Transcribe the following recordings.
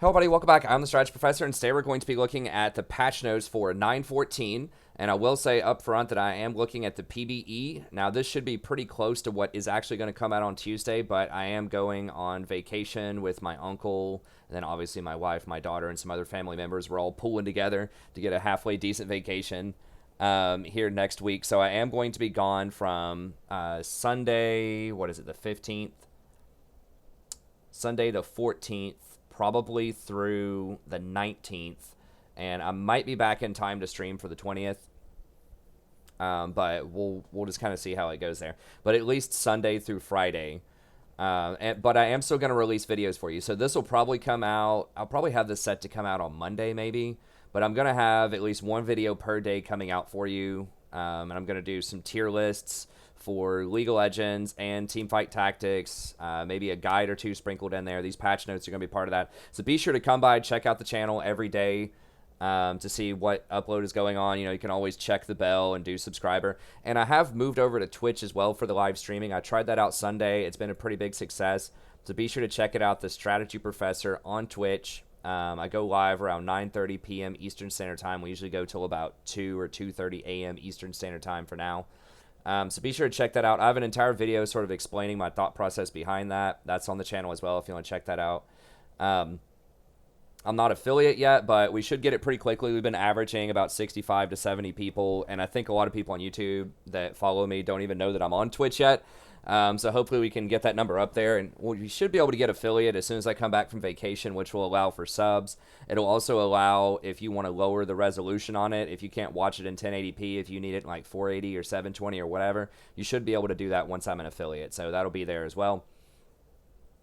Hello everybody, welcome back. I'm the Strategy Professor, and today we're going to be looking at the patch notes for 9.14. And I will say up front that I am looking at the PBE. Now this should be pretty close to what is actually going to come out on Tuesday, but I am going on vacation with my uncle, and then obviously my wife, my daughter, and some other family members. We're all pulling together to get a halfway decent vacation here next week. So I am going to be gone from Sunday, what is it, the 15th? Sunday the 14th. Probably through the 19th, and I might be back in time to stream for the 20th, but we'll just kind of see how it goes there. But at least Sunday through Friday, but I am still going to release videos for you. So this will probably come out, I'll probably have this set to come out on Monday maybe, but I'm going to have at least one video per day coming out for you, and I'm going to do some tier lists for League of Legends and Teamfight Tactics, maybe a guide or two sprinkled in there. These patch notes are going to be part of that. So be sure to come by, check out the channel every day to see what upload is going on. You know, you can always check the bell and do subscriber. And I have moved over to Twitch as well for the live streaming. I tried that out Sunday. It's been a pretty big success. So be sure to check it out, The Strategy Professor on Twitch. I go live around 9:30 p.m. Eastern Standard Time. We usually go till about 2 or 2:30 a.m. Eastern Standard Time for now. So be sure to check that out. I have an entire video sort of explaining my thought process behind that. That's on the channel as well if you want to check that out. I'm not affiliate yet, but we should get it pretty quickly. We've been averaging about 65 to 70 people, and I think a lot of people on YouTube that follow me don't even know that I'm on Twitch yet. So hopefully we can get that number up there, and we should be able to get affiliate as soon as I come back from vacation, which will allow for subs. It'll also allow, if you want to lower the resolution on it, if you can't watch it in 1080p, if you need it in like 480 or 720 or whatever, you should be able to do that once I'm an affiliate. So that'll be there as well.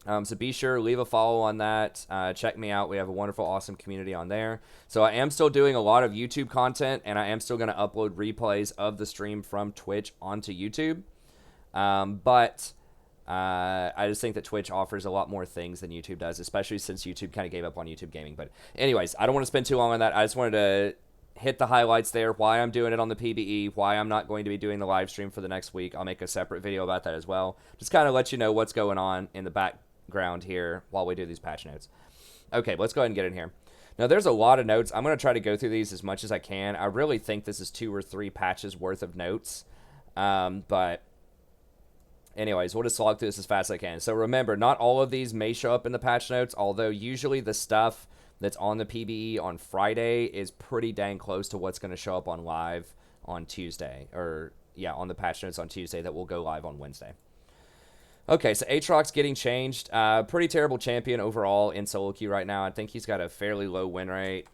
So be sure, leave a follow on that. Check me out. We have a wonderful, awesome community on there. So I am still doing a lot of YouTube content, and I am still going to upload replays of the stream from Twitch onto YouTube. But I just think that Twitch offers a lot more things than YouTube does, especially since YouTube kind of gave up on YouTube gaming. But anyways, I don't want to spend too long on that. I just wanted to hit the highlights there, why I'm doing it on the PBE, why I'm not going to be doing the live stream for the next week. I'll make a separate video about that as well. Just kind of let you know what's going on in the background here while we do these patch notes. Okay, let's go ahead and get in here. Now, there's a lot of notes. I'm going to try to go through these as much as I can. I really think this is 2 or 3 patches worth of notes, but anyways, we'll just slog through this as fast as I can. So remember, not all of these may show up in the patch notes, although usually the stuff that's on the PBE on Friday is pretty dang close to what's going to show up on live on Tuesday. Or, yeah, on the patch notes on Tuesday that will go live on Wednesday. Okay, so Aatrox getting changed. Pretty terrible champion overall in solo queue right now. I think he's got a fairly low win rate.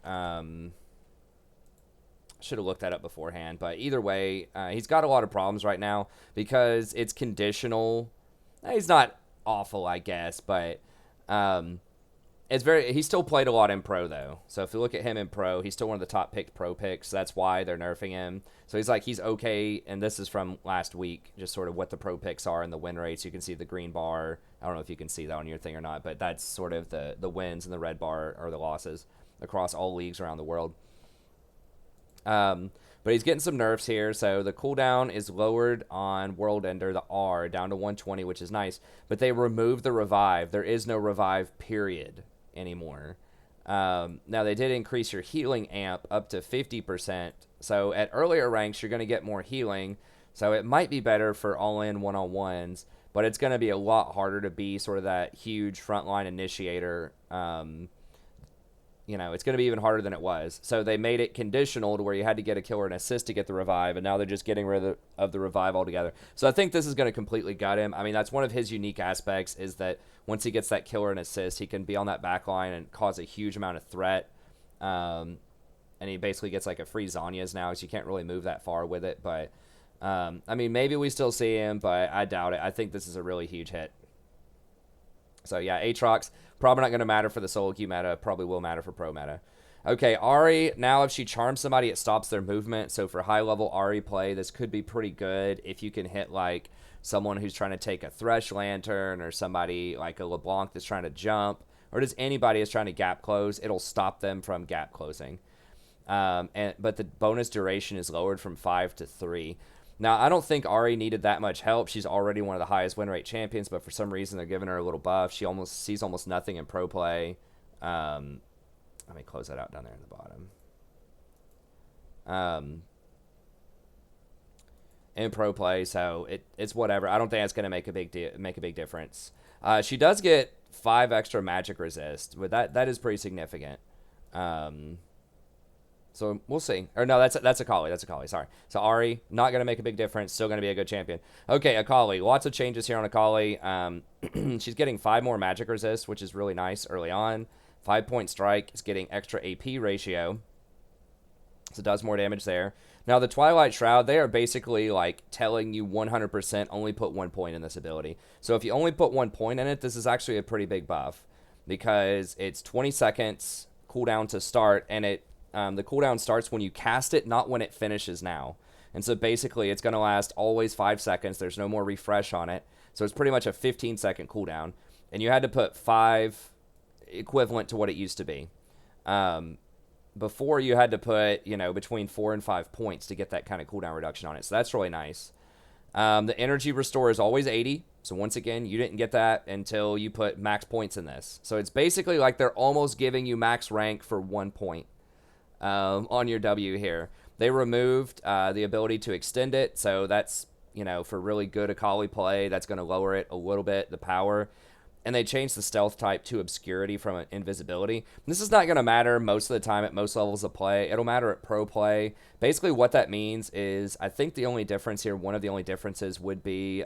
Should have looked that up beforehand, but either way, he's got a lot of problems right now because it's conditional. He's not awful, I guess, but he still played a lot in pro though. So if you look at him in pro, he's still one of the top picked pro picks. That's why they're nerfing him. So he's okay, and this is from last week, just sort of what the pro picks are and the win rates. You can see the green bar. I don't know if you can see that on your thing or not, but that's sort of the wins, and the red bar are the losses across all leagues around the world. But he's getting some nerfs here, so the cooldown is lowered on World Ender, the R, down to 120, which is nice. But they removed the revive. There is no revive, period, anymore. Now, they did increase your healing amp up to 50%. So at earlier ranks, you're going to get more healing. So it might be better for all-in one-on-ones, but it's going to be a lot harder to be sort of that huge frontline initiator. You know, it's going to be even harder than it was. So they made it conditional to where you had to get a kill or an assist to get the revive, and now they're just getting rid of the revive altogether. So I think this is going to completely gut him. I mean, that's one of his unique aspects, is that once he gets that kill or an assist, he can be on that back line and cause a huge amount of threat. And he basically gets like a free Zhonya's now, so you can't really move that far with it. But, I mean, maybe we still see him, but I doubt it. I think this is a really huge hit. So yeah, Aatrox, probably not going to matter for the solo queue meta, probably will matter for pro meta. Okay, Ahri, now if she charms somebody, it stops their movement. So for high-level Ahri play, this could be pretty good if you can hit like someone who's trying to take a Thresh Lantern, or somebody like a LeBlanc that's trying to jump, or just anybody that's trying to gap close. It'll stop them from gap closing. But the bonus duration is lowered from 5 to 3. Now, I don't think Ahri needed that much help. She's already one of the highest win rate champions, but for some reason they're giving her a little buff. She sees almost nothing in pro play. Let me close that out down there in the bottom. In pro play, so it's whatever. I don't think that's going to make a big difference. She does get 5 extra magic resist, but that is pretty significant. So we'll see. Or no, that's Akali. That's Akali. Sorry. So Ahri, not going to make a big difference. Still going to be a good champion. Okay, Akali. Lots of changes here on Akali. She's getting 5 more magic resist, which is really nice early on. 5-point strike is getting extra AP ratio. So it does more damage there. Now, the Twilight Shroud, they are basically like telling you 100% only put 1 point in this ability. So if you only put 1 point in it, this is actually a pretty big buff because it's 20 seconds cooldown to start, and the cooldown starts when you cast it, not when it finishes now. And so basically, it's going to last always 5 seconds. There's no more refresh on it. So it's pretty much a 15-second cooldown. And you had to put 5 equivalent to what it used to be. Before, you had to put, between 4 and 5 points to get that kind of cooldown reduction on it. So that's really nice. The energy restore is always 80. So once again, you didn't get that until you put max points in this. So it's basically like they're almost giving you max rank for 1 point on your W here. They removed the ability to extend it. So that's, for really good Akali play, that's going to lower it a little bit, the power. And they changed the stealth type to obscurity from invisibility. This is not going to matter most of the time at most levels of play. It'll matter at pro play. Basically, what that means is, I think the only difference here, one of the only differences would be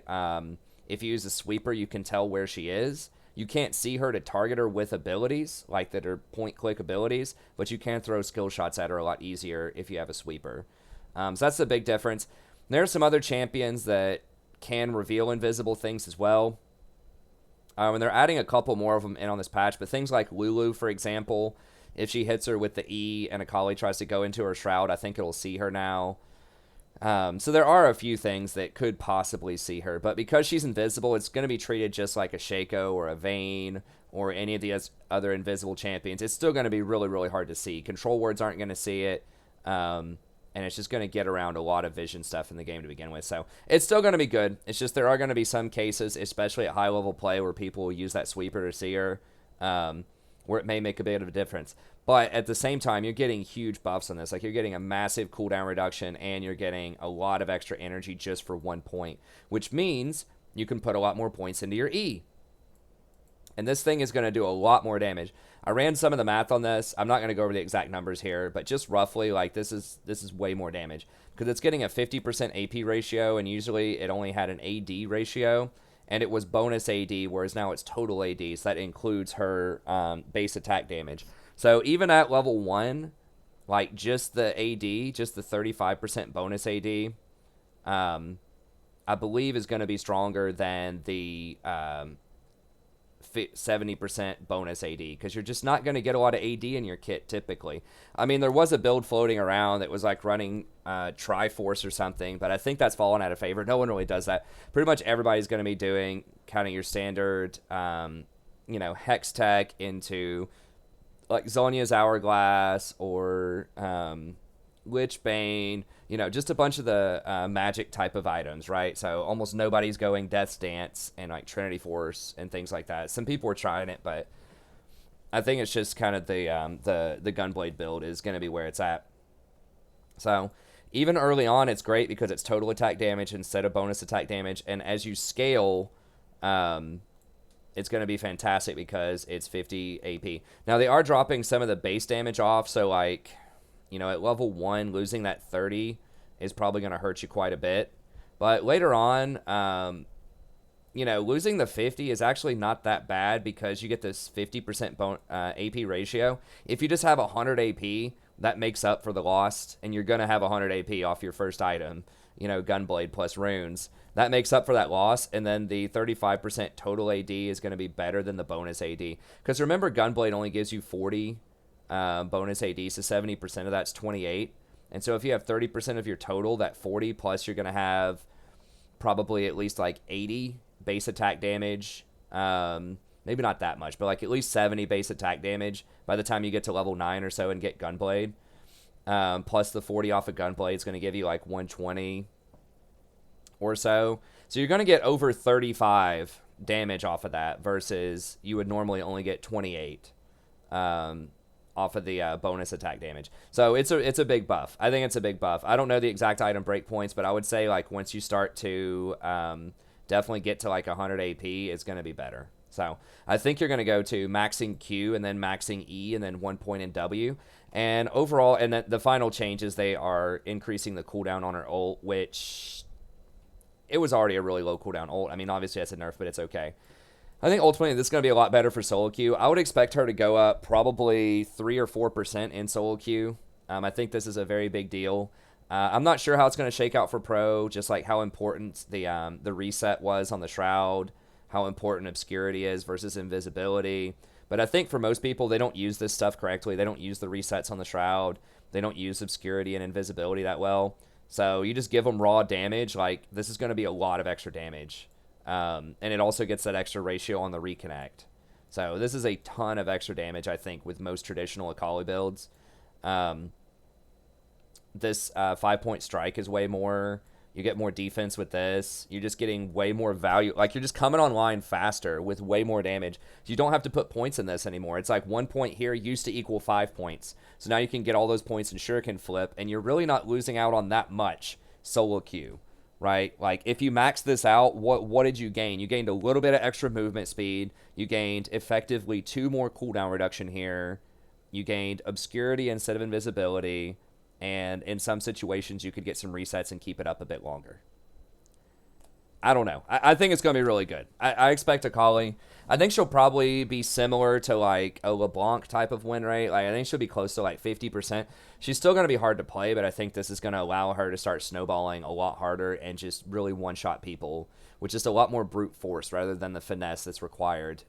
if you use a sweeper, you can tell where she is. You can't see her to target her with abilities, like that are point-click abilities, but you can throw skill shots at her a lot easier if you have a sweeper. So that's the big difference. There are some other champions that can reveal invisible things as well. And they're adding a couple more of them in on this patch, but things like Lulu, for example, if she hits her with the E and Akali tries to go into her shroud, I think it'll see her now. So there are a few things that could possibly see her, but because she's invisible, it's going to be treated just like a Shaco or a Vayne or any of the other invisible champions. It's still going to be really, really hard to see. Control wards aren't going to see it, and it's just going to get around a lot of vision stuff in the game to begin with. So it's still going to be good. It's just there are going to be some cases, especially at high-level play, where people will use that sweeper to see her, where it may make a bit of a difference. But at the same time, you're getting huge buffs on this. Like, you're getting a massive cooldown reduction, and you're getting a lot of extra energy just for 1 point, which means you can put a lot more points into your E. And this thing is going to do a lot more damage. I ran some of the math on this. I'm not going to go over the exact numbers here, but just roughly, like, this is way more damage because it's getting a 50% AP ratio, and usually it only had an AD ratio, and it was bonus AD, whereas now it's total AD, so that includes her base attack damage. So even at level 1, like, just the AD, just the 35% bonus AD, I believe is going to be stronger than the 70% bonus AD, because you're just not going to get a lot of AD in your kit typically. I mean, there was a build floating around that was like running Triforce or something, but I think that's fallen out of favor. No one really does that. Pretty much everybody's going to be doing kind of your standard, Hex Tech into like Zhonya's Hourglass or Lich Bane, just a bunch of the magic type of items, right? So almost nobody's going Death's Dance and like Trinity Force and things like that. Some people are trying it, but I think it's just kind of the Gunblade build is going to be where it's at. So even early on, it's great because it's total attack damage instead of bonus attack damage, and as you scale, it's going to be fantastic because it's 50 AP. Now, they are dropping some of the base damage off, so like, at level 1, losing that 30 is probably going to hurt you quite a bit. But later on, losing the 50 is actually not that bad because you get this 50% AP ratio. If you just have 100 AP, that makes up for the loss, and you're going to have 100 AP off your first item, Gunblade plus runes. That makes up for that loss, and then the 35% total AD is going to be better than the bonus AD. Because remember, Gunblade only gives you 40 bonus AD, so 70% of that's 28. And so if you have 30% of your total, that 40 plus, you're going to have probably at least like 80 base attack damage. Maybe not that much, but like at least 70 base attack damage by the time you get to level 9 or so and get Gunblade. Plus the 40 off of Gunblade is going to give you like 120 or so. So you're going to get over 35 damage off of that versus you would normally only get 28. off of the bonus attack damage. So it's a big buff. I think it's a big buff. I don't know the exact item breakpoints, but I would say like once you start to definitely get to like 100 AP, it's going to be better. So I think you're going to go to maxing Q and then maxing E and then 1 point in W. And overall, and the final changes, they are increasing the cooldown on her ult, which it was already a really low cooldown ult. I mean, obviously that's a nerf, but it's okay. I think ultimately this is going to be a lot better for solo queue. I would expect her to go up probably 3 or 4% in solo queue. I think this is a very big deal. I'm not sure how it's going to shake out for pro, just like how important the reset was on the Shroud, how important obscurity is versus invisibility. But I think for most people, they don't use this stuff correctly. They don't use the resets on the Shroud. They don't use obscurity and invisibility that well. So you just give them raw damage. Like, this is going to be a lot of extra damage. And it also gets that extra ratio on the reconnect. So this is a ton of extra damage, I think, with most traditional Akali builds. This 5-point strike is way more. You get more defense with this. You're just getting way more value. Like, you're just coming online faster with way more damage. You don't have to put points in this anymore. It's like 1 point here used to equal 5 points. So now you can get all those points in Shuriken Flip, and you're really not losing out on that much solo queue, right? Like, if you max this out, what did you gain? You gained a little bit of extra movement speed. You gained effectively 2 more cooldown reduction here. You gained obscurity instead of invisibility. And in some situations, you could get some resets and keep it up a bit longer. I don't know. I think it's going to be really good. I expect Akali. I think she'll probably be similar to like a LeBlanc type of win rate. Like, I think she'll be close to like 50%. She's still going to be hard to play, but I think this is going to allow her to start snowballing a lot harder and just really one-shot people, which is a lot more brute force rather than the finesse that's required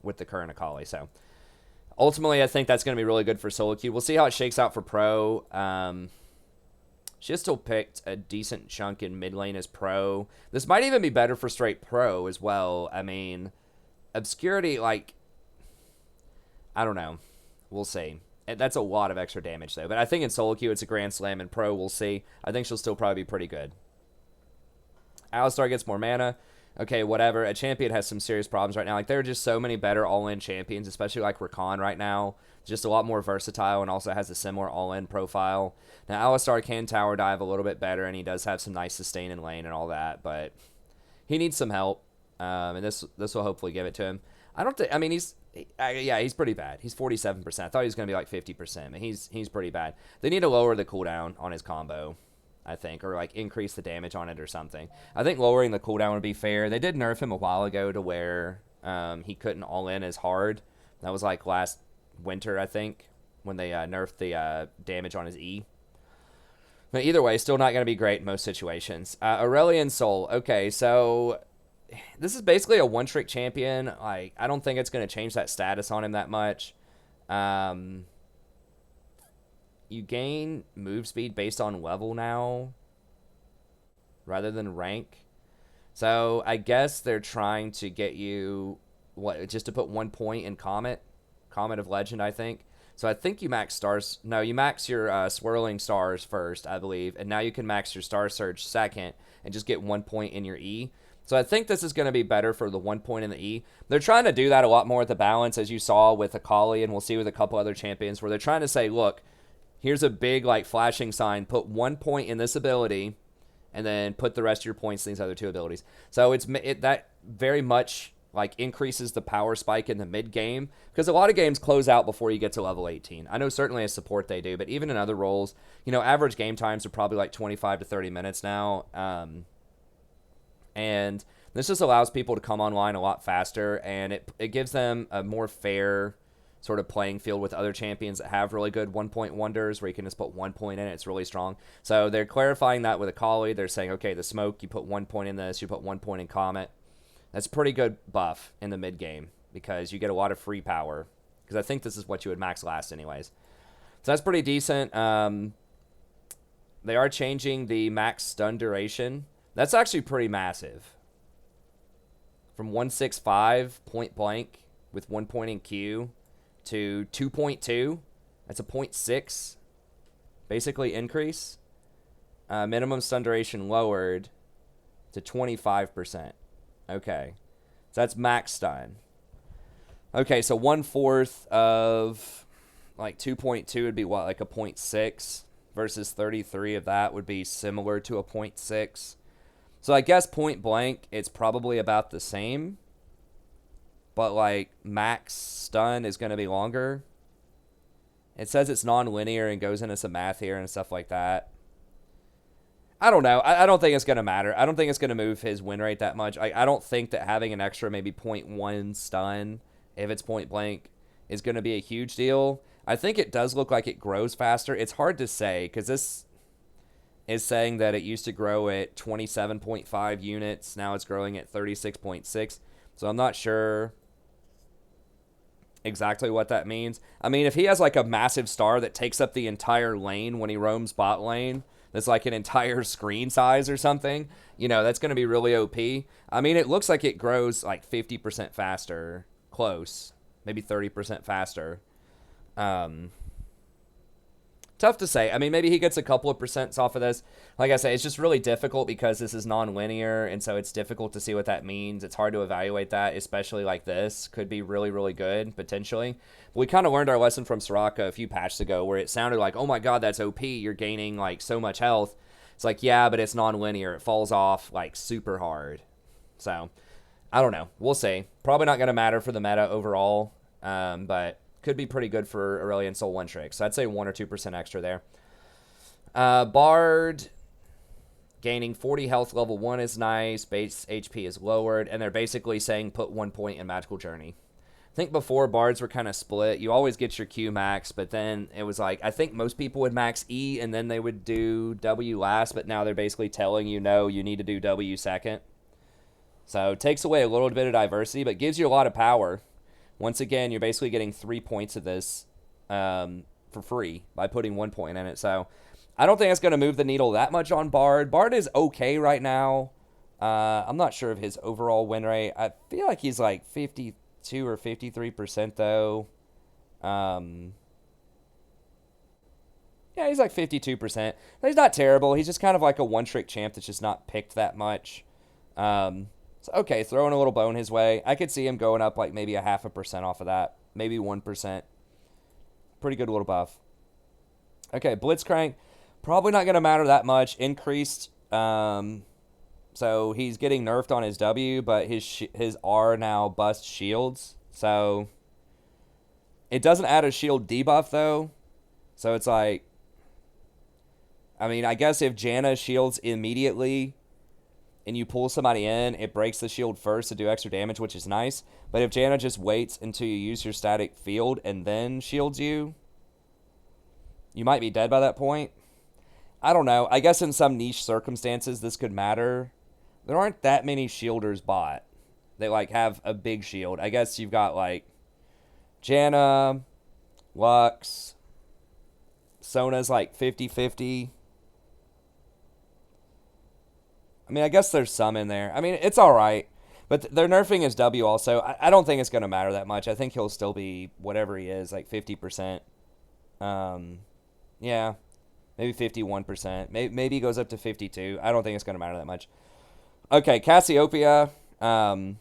with the current Akali. So ultimately, I think that's going to be really good for solo queue. We'll see how it shakes out for pro. She has still picked a decent chunk in mid lane as pro. This might even be better for straight pro as well. I mean, obscurity, like, I don't know. We'll see. That's a lot of extra damage, though. But I think in solo queue, it's a grand slam. In pro, we'll see. I think she'll still probably be pretty good. Alistar gets more mana. Okay, whatever. A champion has some serious problems right now. Like, there are just so many better all-in champions, especially like Rakan right now. Just a lot more versatile and also has a similar all-in profile. Now, Alistar can tower dive a little bit better, and he does have some nice sustain in lane and all that, but he needs some help, and this will hopefully give it to him. I don't think, I mean, he's pretty bad. He's 47%. I thought he was going to be like 50%, but he's pretty bad. They need to lower the cooldown on his combo, I think, or like increase the damage on it or something. I think lowering the cooldown would be fair. They did nerf him a while ago to where he couldn't all in as hard. That was like last winter, I think, when they nerfed the damage on his E. But either way, still not going to be great in most situations. Aurelion Soul. Okay, so this is basically a one-trick champion. Like, I don't think it's going to change that status on him that much. You gain move speed based on level now rather than rank. So I guess they're trying to get you, just to put 1 point in Comet of Legend, I think. So I think you max stars. No, you max your swirling stars first, I believe. And now you can max your Star Surge second and just get 1 point in your E. So I think this is going to be better for the 1 point in the E. They're trying to do that a lot more at the balance, as you saw with Akali, and we'll see with a couple other champions, where they're trying to say, look, here's a big like flashing sign. Put 1 point in this ability, and then put the rest of your points in these other two abilities. So that very much like increases the power spike in the mid game, because a lot of games close out before you get to level 18. I know certainly as support they do, but even in other roles, you know, average game times are probably like 25 to 30 minutes now. And this just allows people to come online a lot faster, and it gives them a more fair sort of playing field with other champions that have really good 1 point wonders, where you can just put 1 point in it. It's really strong. So they're clarifying that with Akali. They're saying, okay, the smoke, you put 1 point in this, you put 1 point in Comet. That's a pretty good buff in the mid game, because you get a lot of free power, because I think this is what you would max last anyways. So that's pretty decent. They are changing the max stun duration. That's actually pretty massive. From 165 point blank with 1 point in Q to 2.2. That's a 0.6 basically increase. Minimum stun duration lowered to 25%. Okay. So that's max stun. Okay, so 1/4 of like 2.2 would be what, like a 0.6 versus 33 of that would be similar to a 0.6. So I guess point blank, it's probably about the same. But like max stun is going to be longer. It says it's non-linear and goes into some math here and stuff like that. I don't know. I don't think it's going to matter. I don't think it's going to move his win rate that much. I don't think that having an extra maybe 0.1 stun, if it's point blank, is going to be a huge deal. I think it does look like it grows faster. It's hard to say because this is saying that it used to grow at 27.5 units. Now it's growing at 36.6. So I'm not sure exactly what that means. I mean, if he has like a massive star that takes up the entire lane when he roams bot lane, that's like an entire screen size or something, you know, that's going to be really OP. I mean, it looks like it grows like 50% faster, close, maybe 30% faster. Tough to say. I mean, maybe he gets a couple of percents off of this. Like I say, it's just really difficult because this is non-linear, and so it's difficult to see what that means. It's hard to evaluate that, especially like this. Could be really, really good, potentially. But we kind of learned our lesson from Soraka a few patches ago where it sounded like, oh my god, that's OP. You're gaining like so much health. It's like, yeah, but it's non-linear. It falls off like super hard. So, I don't know. We'll see. Probably not going to matter for the meta overall, but could be pretty good for Aurelion Soul One Trick. So I'd say 1 or 2% extra there. Bard gaining 40 health level 1 is nice. Base HP is lowered. And they're basically saying put 1 point in Magical Journey. I think before Bards were kind of split. You always get your Q max, but then it was like, I think most people would max E and then they would do W last, but now they're basically telling you, no, you need to do W second. So it takes away a little bit of diversity, but gives you a lot of power. Once again, you're basically getting 3 points of this for free by putting 1 point in it. So I don't think it's going to move the needle that much on Bard. Bard is okay right now. I'm not sure of his overall win rate. I feel like he's like 52 or 53% though. Yeah, he's like 52%. He's not terrible. He's just kind of like a one-trick champ that's just not picked that much. So, okay, throwing a little bone his way. I could see him going up like maybe 0.5% off of that. Maybe 1%. Pretty good little buff. Okay, Blitzcrank. Probably not going to matter that much. Increased. So he's getting nerfed on his W, but his R now busts shields. So it doesn't add a shield debuff, though. So it's like, I mean, I guess if Janna shields immediately and you pull somebody in, it breaks the shield first to do extra damage, which is nice. But if Janna just waits until you use your static field and then shields you, you might be dead by that point. I don't know. I guess in some niche circumstances this could matter. There aren't that many shielders bot. They like have a big shield. I guess you've got like Janna, Lux, Sona's like 50-50. I mean, I guess there's some in there. I mean, it's all right. But they're nerfing his W also. I don't think it's going to matter that much. I think he'll still be whatever he is, like 50%. Yeah, maybe 51%. Maybe he goes up to 52. I don't think it's going to matter that much. Okay, Cassiopeia. I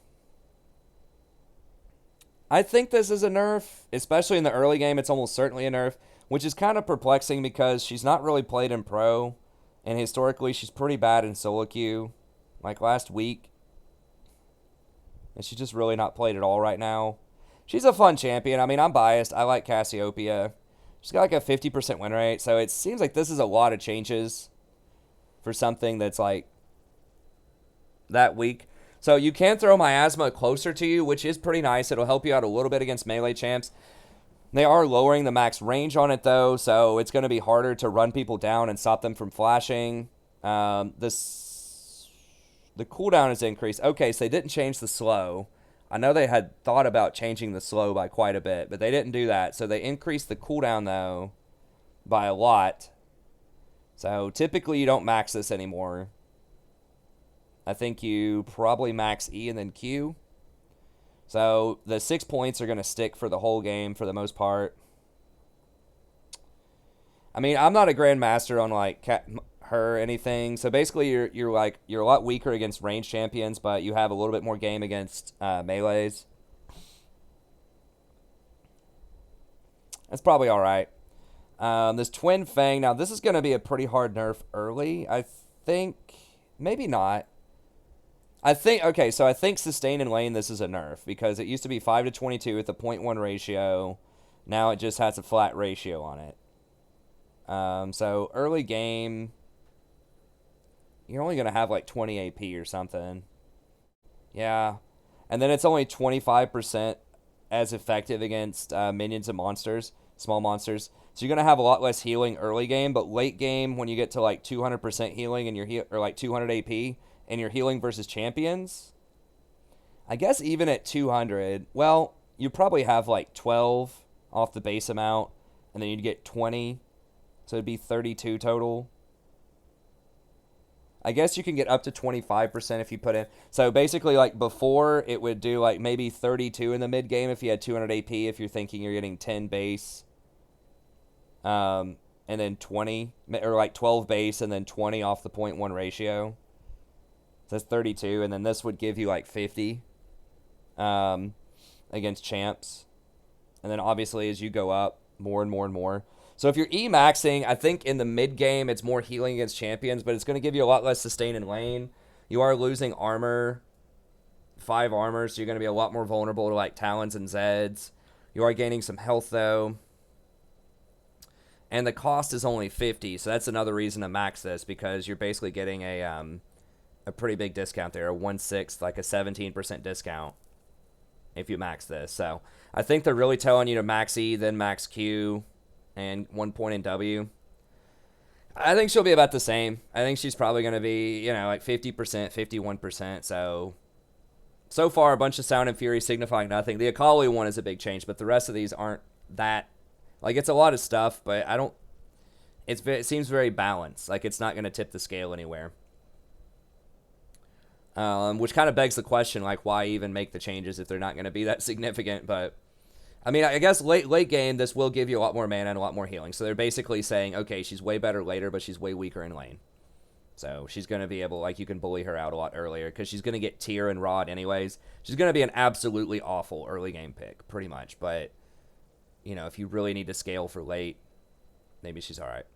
think this is a nerf, especially in the early game. It's almost certainly a nerf, which is kind of perplexing because she's not really played in pro. And historically, she's pretty bad in solo queue. Like last week. And she's just really not played at all right now. She's a fun champion. I mean, I'm biased. I like Cassiopeia. She's got like a 50% win rate. So it seems like this is a lot of changes for something that's like that weak. So you can throw Miasma closer to you, which is pretty nice. It'll help you out a little bit against melee champs. They are lowering the max range on it, though, so it's going to be harder to run people down and stop them from flashing. The cooldown is increased. Okay, so they didn't change the slow. I know they had thought about changing the slow by quite a bit, but they didn't do that. So they increased the cooldown, though, by a lot. So typically you don't max this anymore. I think you probably max E and then Q. So the 6 points are going to stick for the whole game for the most part. I mean, I'm not a grandmaster on like her or anything. So basically, you're a lot weaker against ranged champions, but you have a little bit more game against melees. That's probably all right. This Twin Fang. Now, this is going to be a pretty hard nerf early. I think. Maybe not. Okay, so I think sustain and lane this is a nerf because it used to be 5 to 22 with a 0.1 ratio. Now it just has a flat ratio on it. So early game, you're only going to have like 20 AP or something. Yeah. And then it's only 25% as effective against minions and monsters, small monsters. So you're going to have a lot less healing early game, but late game when you get to like 200% healing and or like 200 AP and you're healing versus champions, I guess even at 200, well, you probably have like 12 off the base amount and then you'd get 20. So it'd be 32 total. I guess you can get up to 25% if you put in. So basically, like before, it would do like maybe 32 in the mid game if you had 200 AP. If you're thinking you're getting 10 base, and then 20 or like 12 base and then 20 off the 0.1 ratio. So that's 32, and then this would give you like 50 against champs, and then obviously as you go up, more and more and more. So if you're E-maxing, I think in the mid-game, it's more healing against champions, but it's going to give you a lot less sustain in lane. You are losing armor, 5 armor, so you're going to be a lot more vulnerable to like Talons and Zeds. You are gaining some health, though. And the cost is only 50, so that's another reason to max this, because you're basically getting a pretty big discount there, a 1/6, like a 17% discount if you max this. So I think they're really telling you to max E, then max Q, and 1 point in W. I think she'll be about the same. I think she's probably going to be, like 50%, 51%. So far, a bunch of Sound and Fury signifying nothing. The Akali one is a big change, but the rest of these aren't that. Like, it's a lot of stuff, but it seems very balanced. Like, it's not going to tip the scale anywhere. Which kind of begs the question, like, why even make the changes if they're not going to be that significant, but I mean, I guess late game, this will give you a lot more mana and a lot more healing. So they're basically saying, okay, she's way better later, but she's way weaker in lane. So she's going to be able, like, you can bully her out a lot earlier because she's going to get tier and rod anyways. She's going to be an absolutely awful early game pick, pretty much. But, if you really need to scale for late, maybe she's all right.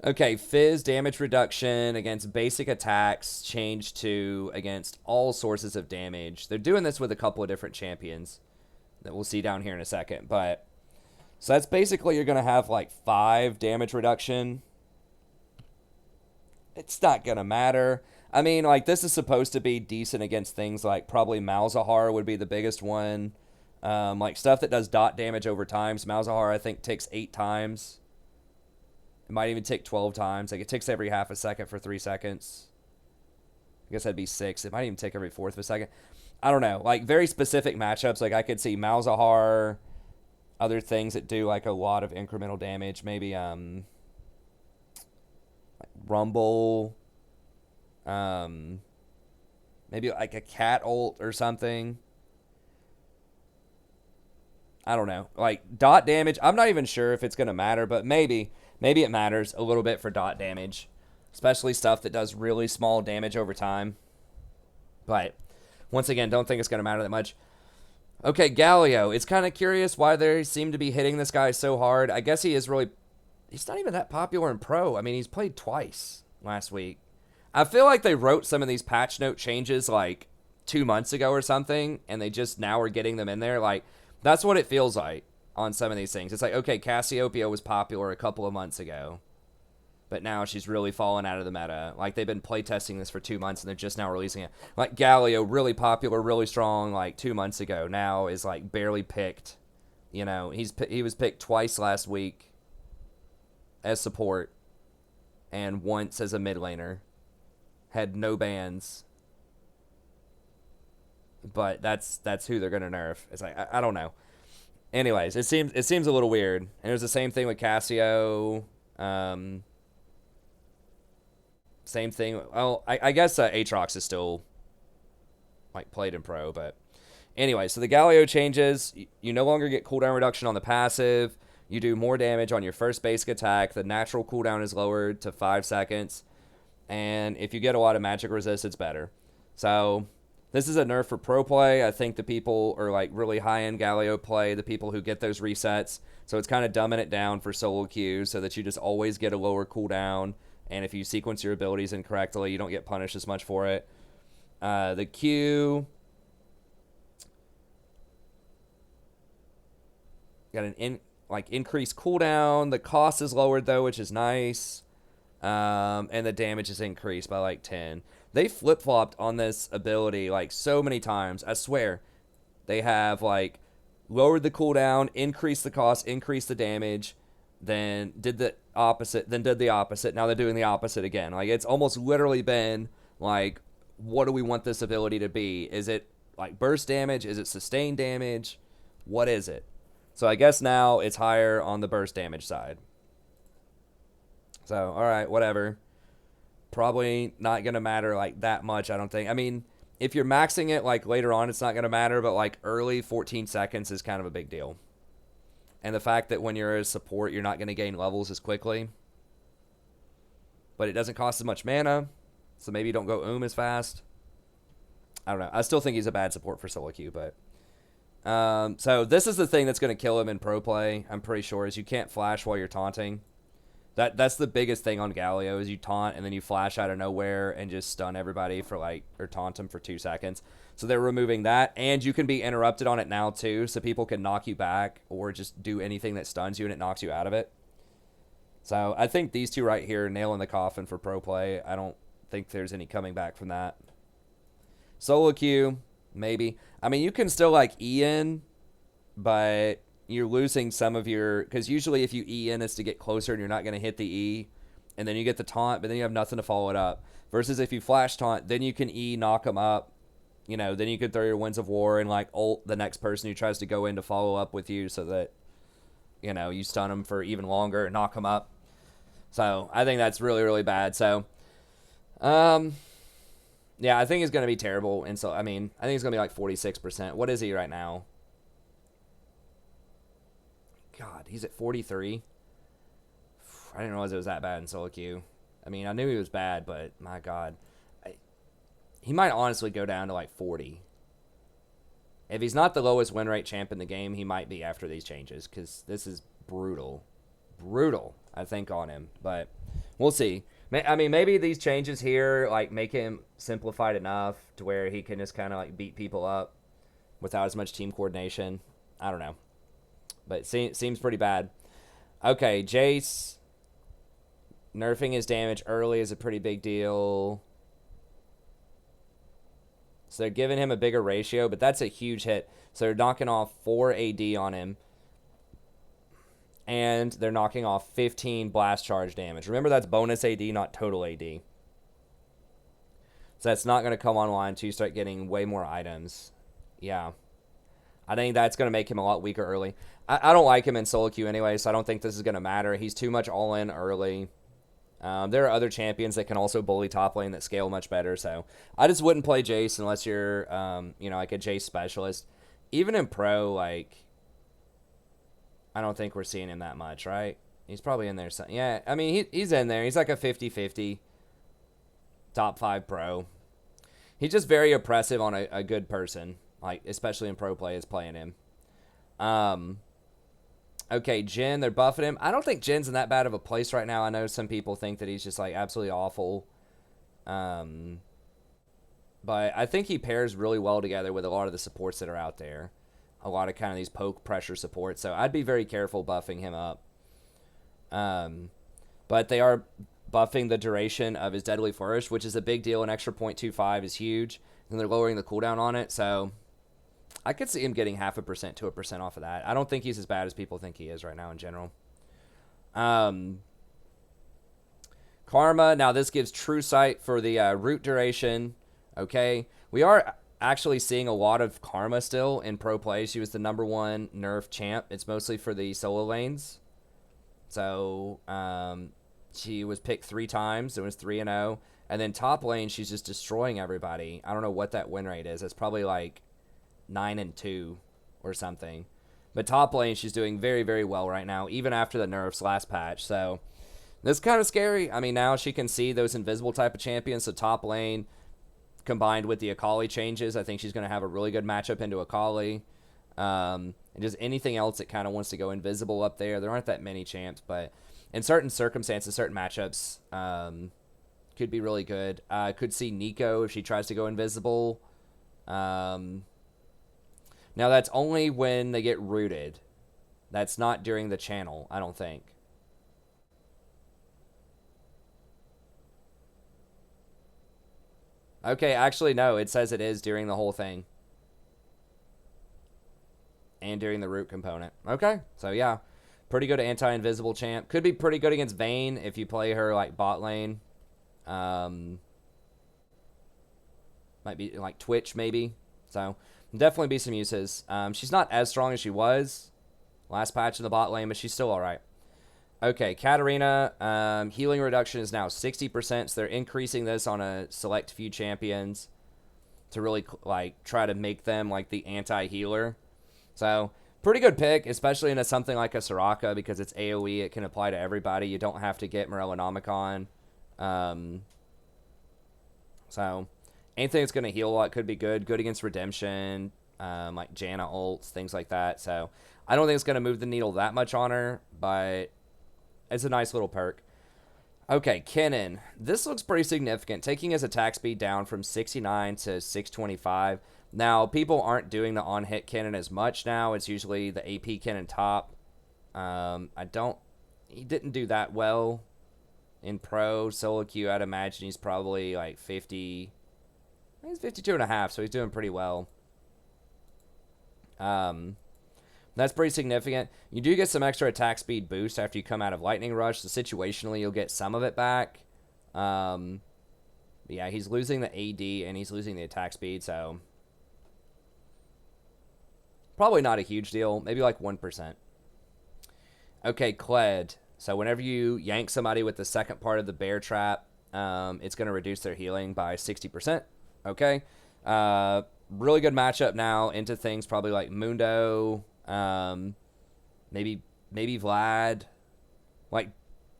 Okay, Fizz damage reduction against basic attacks changed to against all sources of damage. They're doing this with a couple of different champions that we'll see down here in a second. But so that's basically you're going to have like 5 damage reduction. It's not going to matter. I mean, like, this is supposed to be decent against things like probably Malzahar would be the biggest one. Like stuff that does dot damage over time. So Malzahar, I think, ticks 8 times. It might even tick 12 times. Like, it ticks every half a second for 3 seconds. I guess that'd be 6. It might even tick every fourth of a second. I don't know, like very specific matchups. Like I could see Malzahar, other things that do like a lot of incremental damage. Maybe like Rumble, maybe like a cat ult or something. I don't know, like dot damage. I'm not even sure if it's gonna matter, but maybe it matters a little bit for dot damage, especially stuff that does really small damage over time. But once again, don't think it's going to matter that much. Okay, Galio. It's kind of curious why they seem to be hitting this guy so hard. I guess he's not even that popular in pro. I mean, he's played twice last week. I feel like they wrote some of these patch note changes like 2 months ago or something, and they just now are getting them in there. Like, that's what it feels like on some of these things. It's like, okay, Cassiopeia was popular a couple of months ago, but now she's really fallen out of the meta. Like, they've been playtesting this for 2 months, and they're just now releasing it. Like, Galio, really popular, really strong, like, 2 months ago. Now is, like, barely picked. He was picked twice last week as support, and once as a mid laner. Had no bans. But that's who they're going to nerf. It's like, I don't know. Anyways, it seems a little weird. And it was the same thing with Cassio. Same thing. Well, I guess Aatrox is still like played in pro, but anyway, so the Galio changes. You no longer get cooldown reduction on the passive. You do more damage on your first basic attack. The natural cooldown is lowered to 5 seconds. And if you get a lot of magic resist, it's better. So This is a nerf for pro play. I think the people are like really high-end Galio play, the people who get those resets. So it's kind of dumbing it down for solo queue so that you just always get a lower cooldown. And if you sequence your abilities incorrectly, you don't get punished as much for it. The Q got an increased cooldown. The cost is lowered though, which is nice. And the damage is increased by like 10. They flip-flopped on this ability like so many times. I swear. They have like lowered the cooldown, increased the cost, increased the damage, then did the opposite, then did the opposite. Now they're doing the opposite again. Like it's almost literally been like, what do we want this ability to be? Is it like burst damage? Is it sustained damage? What is it? So I guess now it's higher on the burst damage side. So, all right, whatever. Probably not going to matter like that much, I don't think. I mean, if you're maxing it like later on, it's not going to matter, but like early 14 seconds is kind of a big deal. And the fact that when you're a support, you're not going to gain levels as quickly. But it doesn't cost as much mana, so maybe you don't go as fast. I don't know. I still think he's a bad support for solo queue, but... so this is the thing that's going to kill him in pro play, I'm pretty sure, is you can't flash while you're taunting. That's the biggest thing on Galio is you taunt and then you flash out of nowhere and just stun everybody for like, or taunt them for 2 seconds. So they're removing that, and you can be interrupted on it now too, so people can knock you back or just do anything that stuns you and it knocks you out of it. So I think these two right here are nailing the coffin for pro play. I don't think there's any coming back from that. Solo queue, maybe. I mean, you can still like E in, but you're losing some of your, because usually if you E in, it's to get closer and you're not going to hit the E, and then you get the taunt, but then you have nothing to follow it up. Versus if you flash taunt, then you can E, knock them up, you know, then you could throw your Winds of War and like ult the next person who tries to go in to follow up with you so that, you know, you stun them for even longer and knock them up. So I think that's really, really bad. So, yeah, I think he's going to be terrible. And so, I mean, I think he's going to be like 46%. What is he right now? God, he's at 43. I didn't realize it was that bad in solo queue. I mean, I knew he was bad, but my God. He might honestly go down to like 40. If he's not the lowest win rate champ in the game, he might be after these changes, because this is brutal. Brutal, I think, on him. But we'll see. I mean, maybe these changes here like make him simplified enough to where he can just kind of like beat people up without as much team coordination. I don't know. But it seems pretty bad. Okay, Jayce. Nerfing his damage early is a pretty big deal. So they're giving him a bigger ratio, but that's a huge hit. So they're knocking off 4 AD on him. And they're knocking off 15 blast charge damage. Remember, that's bonus AD, not total AD. So that's not going to come online until you start getting way more items. Yeah. I think that's going to make him a lot weaker early. I don't like him in solo queue anyway, so I don't think this is going to matter. He's too much all-in early. There are other champions that can also bully top lane that scale much better, so I just wouldn't play Jayce unless you're, you know, like a Jayce specialist. Even in pro, like, I don't think we're seeing him that much, right? He's probably in there. Yeah, I mean, he's in there. He's like a 50-50 top 5 pro. He's just very oppressive on a good person, like, especially in pro play is playing him. Okay, Jhin, they're buffing him. I don't think Jin's in that bad of a place right now. I know some people think that he's just, like, absolutely awful. But I think he pairs really well together with a lot of the supports that are out there. A lot of kind of these poke pressure supports. So I'd be very careful buffing him up. But they are buffing the duration of his Deadly Flourish, which is a big deal. An extra 0.25 is huge. And they're lowering the cooldown on it. So I could see him getting 0.5% to 1% off of that. I don't think he's as bad as people think he is right now in general. Karma. Now this gives True Sight for the root duration. Okay. We are actually seeing a lot of Karma still in pro play. She was the #1 nerf champ. It's mostly for the solo lanes. So she was picked 3 times. It was 3-0. And then top lane, she's just destroying everybody. I don't know what that win rate is. It's probably like 9-2 or something. But top lane, she's doing very, very well right now, even after the nerfs last patch. So this is kind of scary. I mean, now she can see those invisible type of champions. So top lane, combined with the Akali changes, I think she's going to have a really good matchup into Akali. And just anything else that kind of wants to go invisible up there. There aren't that many champs, but in certain circumstances, certain matchups, could be really good. Could see Neeko if she tries to go invisible. Now, that's only when they get rooted. That's not during the channel, I don't think. Okay, actually, no. It says it is during the whole thing. And during the root component. Okay, so yeah. Pretty good anti-invisible champ. Could be pretty good against Vayne if you play her, like, bot lane. Might be, like, Twitch, maybe. So, definitely be some uses. She's not as strong as she was last patch in the bot lane, but she's still alright. Okay, Katarina, healing reduction is now 60%, so they're increasing this on a select few champions to really, like, try to make them, like, the anti-healer. So, pretty good pick, especially in something like a Soraka, because it's AoE, it can apply to everybody. You don't have to get Morellonomicon. So, anything that's going to heal a lot could be good. Good against Redemption, like Janna ults, things like that. So, I don't think it's going to move the needle that much on her, but it's a nice little perk. Okay, Kennen. This looks pretty significant, taking his attack speed down from 69 to 625. Now, people aren't doing the on-hit Kennen as much now. It's usually the AP Kennen top. He didn't do that well in pro. Solo queue, I'd imagine he's probably like 50. He's 52.5, so he's doing pretty well. That's pretty significant. You do get some extra attack speed boost after you come out of Lightning Rush, so situationally you'll get some of it back. Yeah, he's losing the AD and he's losing the attack speed, so probably not a huge deal. Maybe like 1%. Okay, Kled. So whenever you yank somebody with the second part of the bear trap, it's going to reduce their healing by 60%. Okay. Really good matchup now into things probably like Mundo, maybe Vlad. Like,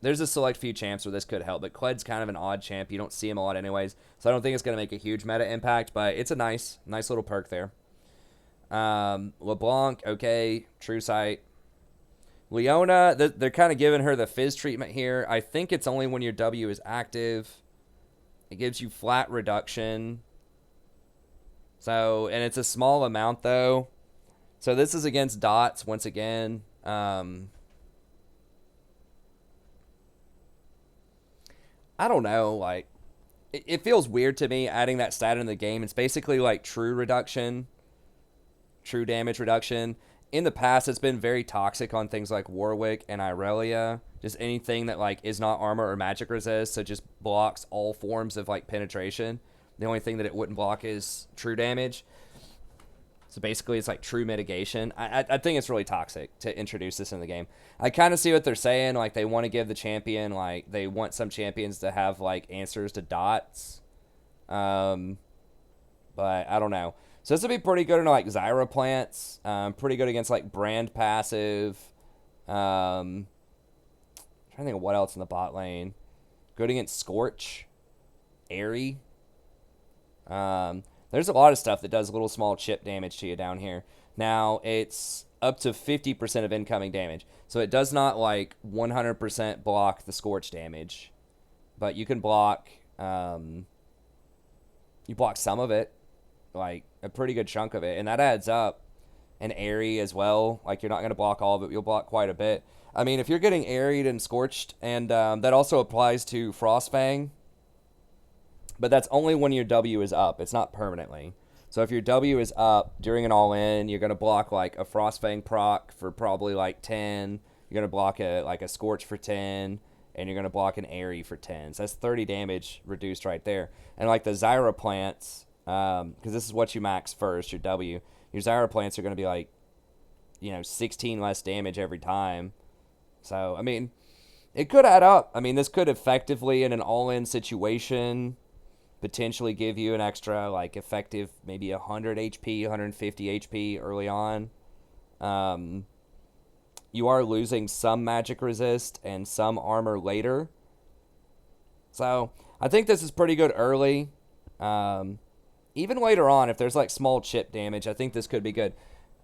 there's a select few champs where this could help, but Kled's kind of an odd champ. You don't see him a lot anyways, so I don't think it's going to make a huge meta impact, but it's a nice little perk there. LeBlanc, okay. True Sight. Leona, they're kind of giving her the Fizz treatment here. I think it's only when your W is active. It gives you flat reduction. So, and it's a small amount, though. So this is against dots, once again. I don't know, like, it feels weird to me adding that stat in the game. It's basically like true reduction. True damage reduction. In the past, it's been very toxic on things like Warwick and Irelia. Just anything that, like, is not armor or magic resist, so just blocks all forms of, like, penetration. The only thing that it wouldn't block is true damage. So basically, it's like true mitigation. I think it's really toxic to introduce this in the game. I kind of see what they're saying. Like, they want to give the champion, like, they want some champions to have, like, answers to dots. But I don't know. So this would be pretty good in, like, Zyra plants. Pretty good against, like, Brand passive. I'm trying to think of what else in the bot lane. Good against Scorch. Ahri. There's a lot of stuff that does little small chip damage to you down here. Now, it's up to 50% of incoming damage. So it does not, like, 100% block the Scorch damage. But you can block, you block some of it. Like, a pretty good chunk of it. And that adds up. And Ahri as well. Like, you're not going to block all of it, but you'll block quite a bit. I mean, if you're getting Ahri'd and Scorched, and that also applies to Frostfang. But that's only when your W is up. It's not permanently. So if your W is up during an all-in, you're going to block, like, a Frostfang proc for probably, like, 10. You're going to block a Scorch for 10. And you're going to block an Ahri for 10. So that's 30 damage reduced right there. And, like, the Zyra plants, because this is what you max first, your W. Your Zyra plants are going to be, like, 16 less damage every time. So, I mean, it could add up. I mean, this could effectively, in an all-in situation, potentially give you an extra, like, effective maybe 100 HP, 150 HP early on. You are losing some magic resist and some armor later. So, I think this is pretty good early. even later on, if there's like small chip damage, I think this could be good.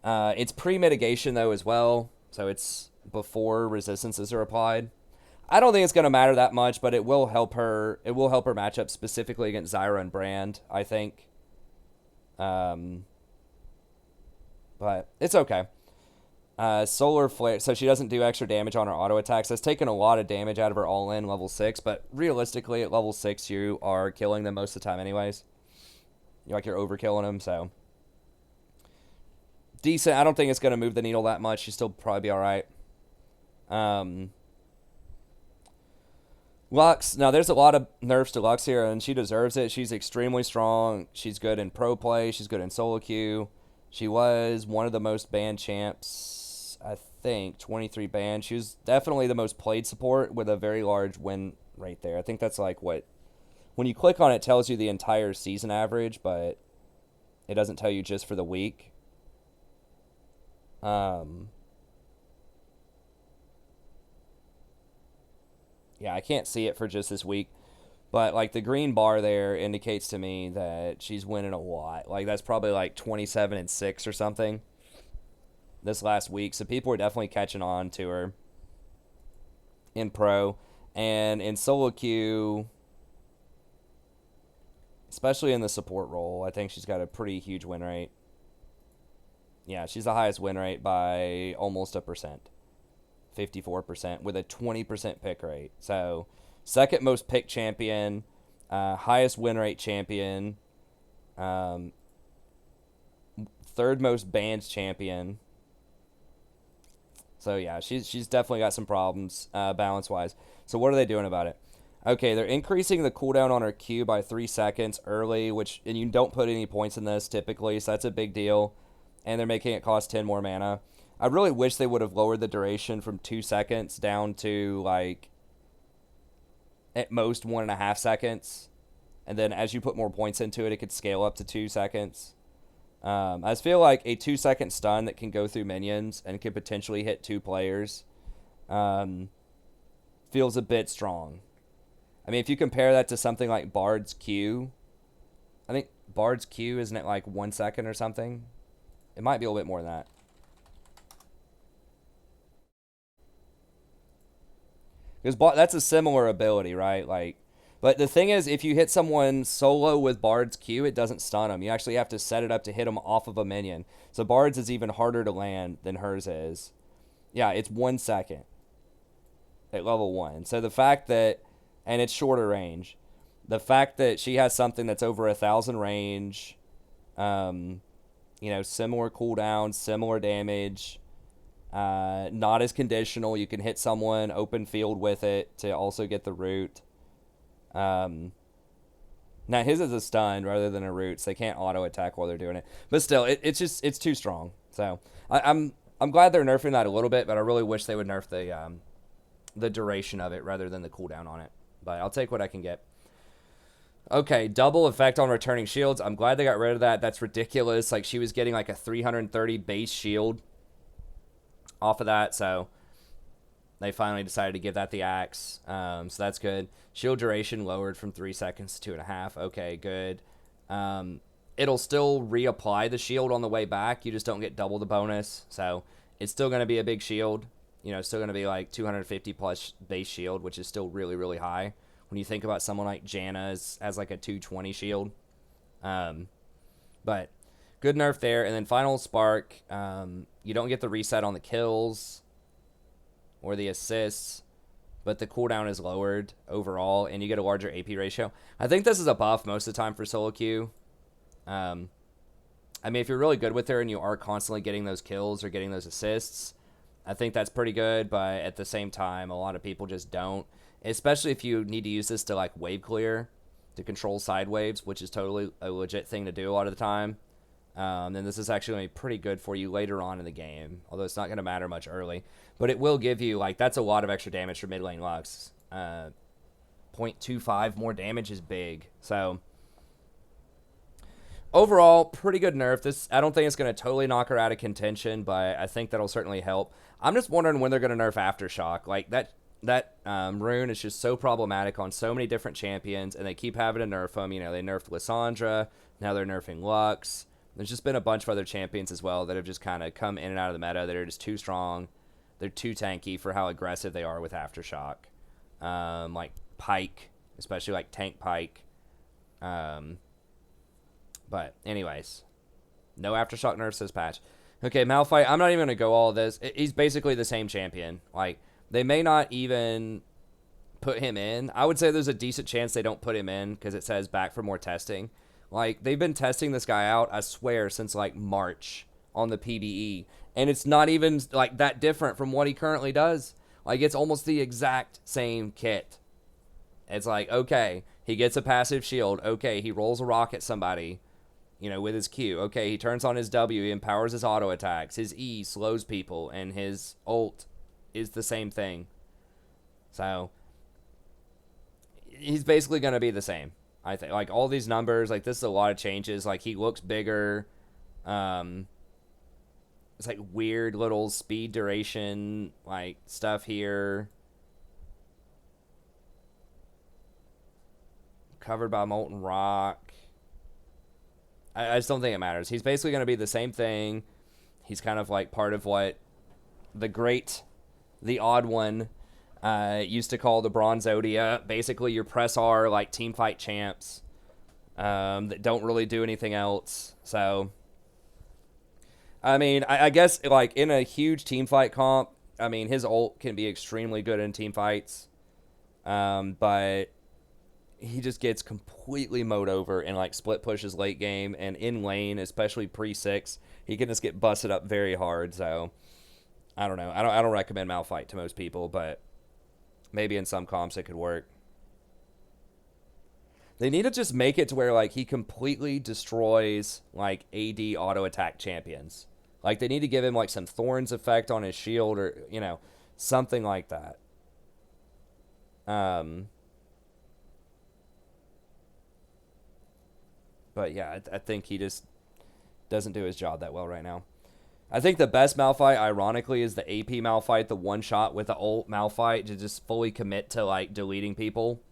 It's pre-mitigation though as well, so it's before resistances are applied. I don't think it's going to matter that much, but it will help her. It will help her match up specifically against Zyra and Brand, I think. But it's okay. Solar Flare, so she doesn't do extra damage on her auto attacks. That's taken a lot of damage out of her all-in level 6, but realistically at level 6 you are killing them most of the time anyways. You're overkilling them, so. Decent. I don't think it's going to move the needle that much. She'll still probably be alright. Lux. Now, there's a lot of nerfs to Lux here, and she deserves it. She's extremely strong. She's good in pro play. She's good in solo queue. She was one of the most banned champs, I think, 23 banned. She was definitely the most played support with a very large win rate there. I think that's like what, when you click on it, it tells you the entire season average, but it doesn't tell you just for the week. Yeah, I can't see it for just this week. But, like, the green bar there indicates to me that she's winning a lot. Like, that's probably, like, 27-6 or something this last week. So people are definitely catching on to her in pro. And in solo queue, especially in the support role, I think she's got a pretty huge win rate. Yeah, she's the highest win rate by almost 54%, with a 20% pick rate. So, second most pick champion, highest win rate champion, third most banned champion. So, yeah, she's definitely got some problems balance-wise. So, what are they doing about it? Okay, they're increasing the cooldown on her Q by 3 seconds early, and you don't put any points in this typically, so that's a big deal. And they're making it cost 10 more mana. I really wish they would have lowered the duration from 2 seconds down to, like, at most 1.5 seconds. And then as you put more points into it, it could scale up to 2 seconds. I just feel like a 2-second stun that can go through minions and can potentially hit 2 players feels a bit strong. I mean, if you compare that to something like Bard's Q, I think Bard's Q, isn't it like 1 second or something? It might be a little bit more than that. Because that's a similar ability, right? Like, but the thing is, if you hit someone solo with Bard's Q, it doesn't stun them. You actually have to set it up to hit them off of a minion. So Bard's is even harder to land than hers is. Yeah, it's 1 second at level 1. So the fact that, and it's shorter range, the fact that she has something that's over 1,000 range, similar cooldown, similar damage, not as conditional. You can hit someone open field with it to also get the root. Now his is a stun rather than a root, so they can't auto attack while they're doing it. But still, it's too strong. So I'm glad they're nerfing that a little bit, but I really wish they would nerf the duration of it rather than the cooldown on it. But I'll take what I can get. Okay, double effect on returning shields. I'm glad they got rid of that. That's ridiculous. Like, she was getting like a 330 base shield off of that, so they finally decided to give that the axe. So that's good. Shield duration lowered from 3 seconds to 2.5. Okay, good. It'll still reapply the shield on the way back. You just don't get double the bonus. So it's still going to be a big shield. Still going to be like 250 plus base shield, which is still really, really high. When you think about someone like Janna as like a 220 shield. But good nerf there. And then final spark, you don't get the reset on the kills or the assists, but the cooldown is lowered overall, and you get a larger AP ratio. I think this is a buff most of the time for solo queue. I mean, if you're really good with her and you are constantly getting those kills or getting those assists, I think that's pretty good, but at the same time, a lot of people just don't. Especially if you need to use this to, like, wave clear, to control side waves, which is totally a legit thing to do a lot of the time. Then this is actually going to be pretty good for you later on in the game, although it's not going to matter much early. But it will give you, like, that's a lot of extra damage for mid lane Lux. 0.25 more damage is big. So, overall, pretty good nerf. I don't think it's going to totally knock her out of contention, but I think that'll certainly help. I'm just wondering when they're going to nerf Aftershock. Like, that rune is just so problematic on so many different champions, and they keep having to nerf them. You know, they nerfed Lissandra, now they're nerfing Lux. There's just been a bunch of other champions as well that have just kind of come in and out of the meta that are just too strong. They're too tanky for how aggressive they are with Aftershock. Like Pyke, especially like tank Pyke. But anyways, no Aftershock nerfs this patch. Okay, Malphite, I'm not even going to go all this. He's basically the same champion. Like, they may not even put him in. I would say there's a decent chance they don't put him in because it says back for more testing. Like, they've been testing this guy out, I swear, since, like, March on the PvE. And it's not even, like, that different from what he currently does. Like, it's almost the exact same kit. It's like, okay, he gets a passive shield. Okay, he rolls a rock at somebody, you know, with his Q. Okay, he turns on his W, he empowers his auto attacks. His E slows people, and his ult is the same thing. So, he's basically going to be the same. I think, like, all these numbers, like, this is a lot of changes. Like, he looks bigger. It's like weird little speed duration, like, stuff here. Covered by molten rock. I just don't think it matters. He's basically going to be the same thing. He's kind of like part of what the odd one, used to call the Bronze Odia. Basically, your press R, like, team fight champs that don't really do anything else. So, I mean, I guess, like, in a huge team fight comp, I mean, his ult can be extremely good in team fights. But he just gets completely mowed over in, like, split pushes late game and in lane, especially pre-6. He can just get busted up very hard. So, I don't know. I don't recommend Malphite to most people, but maybe in some comps it could work. They need to just make it to where, like, he completely destroys, like, AD auto attack champions. Like, they need to give him, like, some Thorns effect on his shield or, you know, something like that. But yeah, I think he just doesn't do his job that well right now. I think the best Malphite, ironically, is the AP Malphite, the one shot with the ult Malphite to just fully commit to, like, deleting people.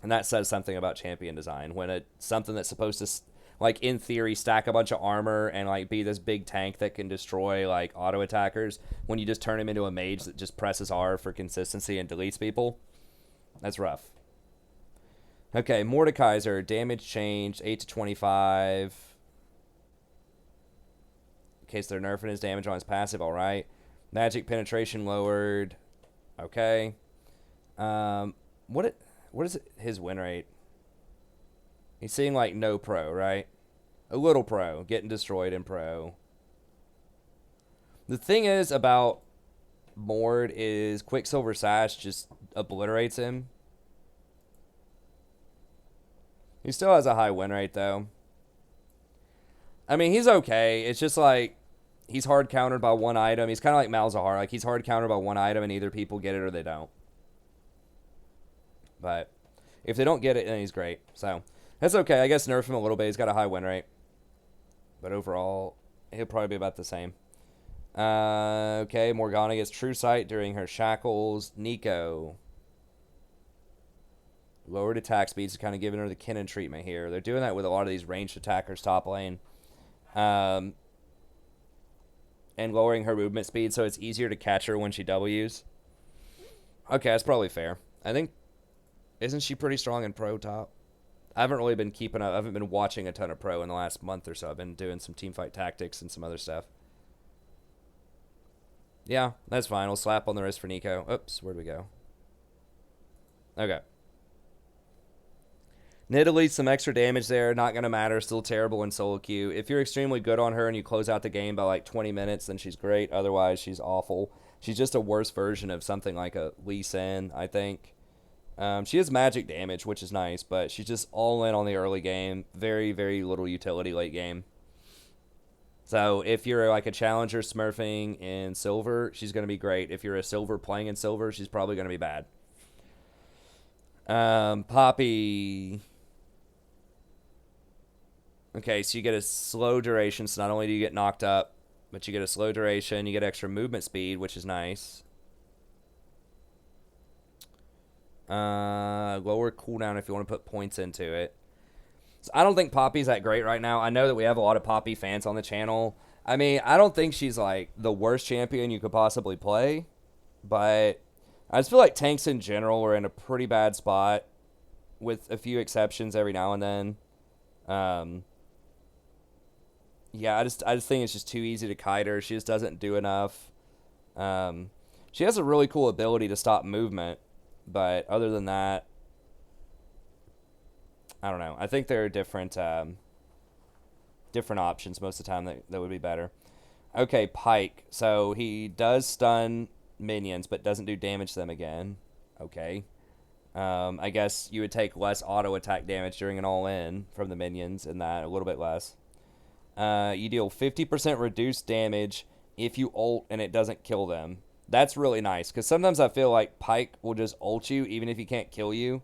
And that says something about champion design. When it's something that's supposed to, like, in theory, stack a bunch of armor and, like, be this big tank that can destroy, like, auto attackers, when you just turn him into a mage that just presses R for consistency and deletes people, that's rough. Okay, Mordekaiser, damage changed, 8 to 25. In case they're nerfing his damage on his passive, alright. Magic penetration lowered. Okay. What is his win rate? He's seeing, like, no pro, right? A little pro, getting destroyed in pro. The thing is about Mord is Quicksilver Sash just obliterates him. He still has a high win rate, though. I mean, he's okay. It's just, like, he's hard countered by one item. He's kind of like Malzahar. Like, he's hard countered by one item, and either people get it or they don't. But if they don't get it, then he's great. So, that's okay. I guess nerf him a little bit. He's got a high win rate. But overall, he'll probably be about the same. Okay, Morgana gets True Sight during her shackles. Neeko. Lowered attack speeds is kind of giving her the Kennen treatment here. They're doing that with a lot of these ranged attackers top lane. And lowering her movement speed so it's easier to catch her when she W's. Okay, that's probably fair. I think, isn't she pretty strong in pro top? I haven't really been keeping up. I haven't been watching a ton of pro in the last month or so. I've been doing some teamfight tactics and some other stuff. Yeah, that's fine. We'll slap on the wrist for Neeko. Oops, where'd we go? Okay. Nidalee, some extra damage there. Not going to matter. Still terrible in solo queue. If you're extremely good on her and you close out the game by like 20 minutes, then she's great. Otherwise, she's awful. She's just a worse version of something like a Lee Sin, I think. She has magic damage, which is nice, but she's just all in on the early game. Very, very little utility late game. So if you're like a challenger smurfing in silver, she's going to be great. If you're a silver playing in silver, she's probably going to be bad. Poppy. Okay, so you get a slow duration, so not only do you get knocked up, but you get a slow duration, you get extra movement speed, which is nice. Lower cooldown if you want to put points into it. So I don't think Poppy's that great right now. I know that we have a lot of Poppy fans on the channel. I mean, I don't think she's like the worst champion you could possibly play, but I just feel like tanks in general are in a pretty bad spot, with a few exceptions every now and then. Yeah, I just think it's just too easy to kite her. She just doesn't do enough. She has a really cool ability to stop movement, but other than that, I don't know. I think there are different options most of the time that would be better. Okay, Pyke. So he does stun minions, but doesn't do damage to them again. Okay. I guess you would take less auto attack damage during an all-in from the minions, and that a little bit less. You deal 50% reduced damage if you ult and it doesn't kill them. That's really nice, because sometimes I feel like Pyke will just ult you even if he can't kill you.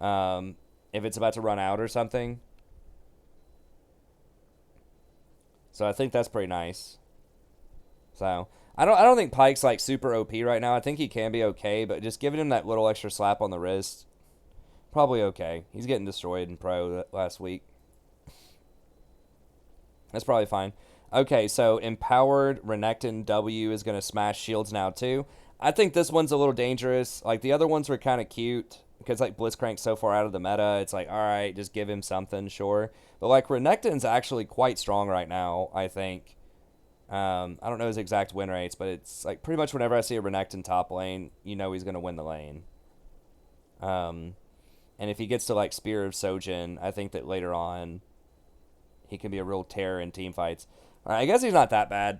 If it's about to run out or something. So I think that's pretty nice. So I don't think Pyke's like super OP right now. I think he can be okay, but just giving him that little extra slap on the wrist, probably okay. He's getting destroyed in Pro last week. That's probably fine. Okay, so Empowered Renekton W is going to smash shields now too. I think this one's a little dangerous. Like, the other ones were kind of cute, because, like, Blitzcrank's so far out of the meta, it's like, alright, just give him something, sure. But, like, Renekton's actually quite strong right now, I think. I don't know his exact win rates, but it's, like, pretty much whenever I see a Renekton top lane, you know he's going to win the lane. And if he gets to, like, Spear of Sojin, I think that later on he can be a real terror in team fights. I guess he's not that bad.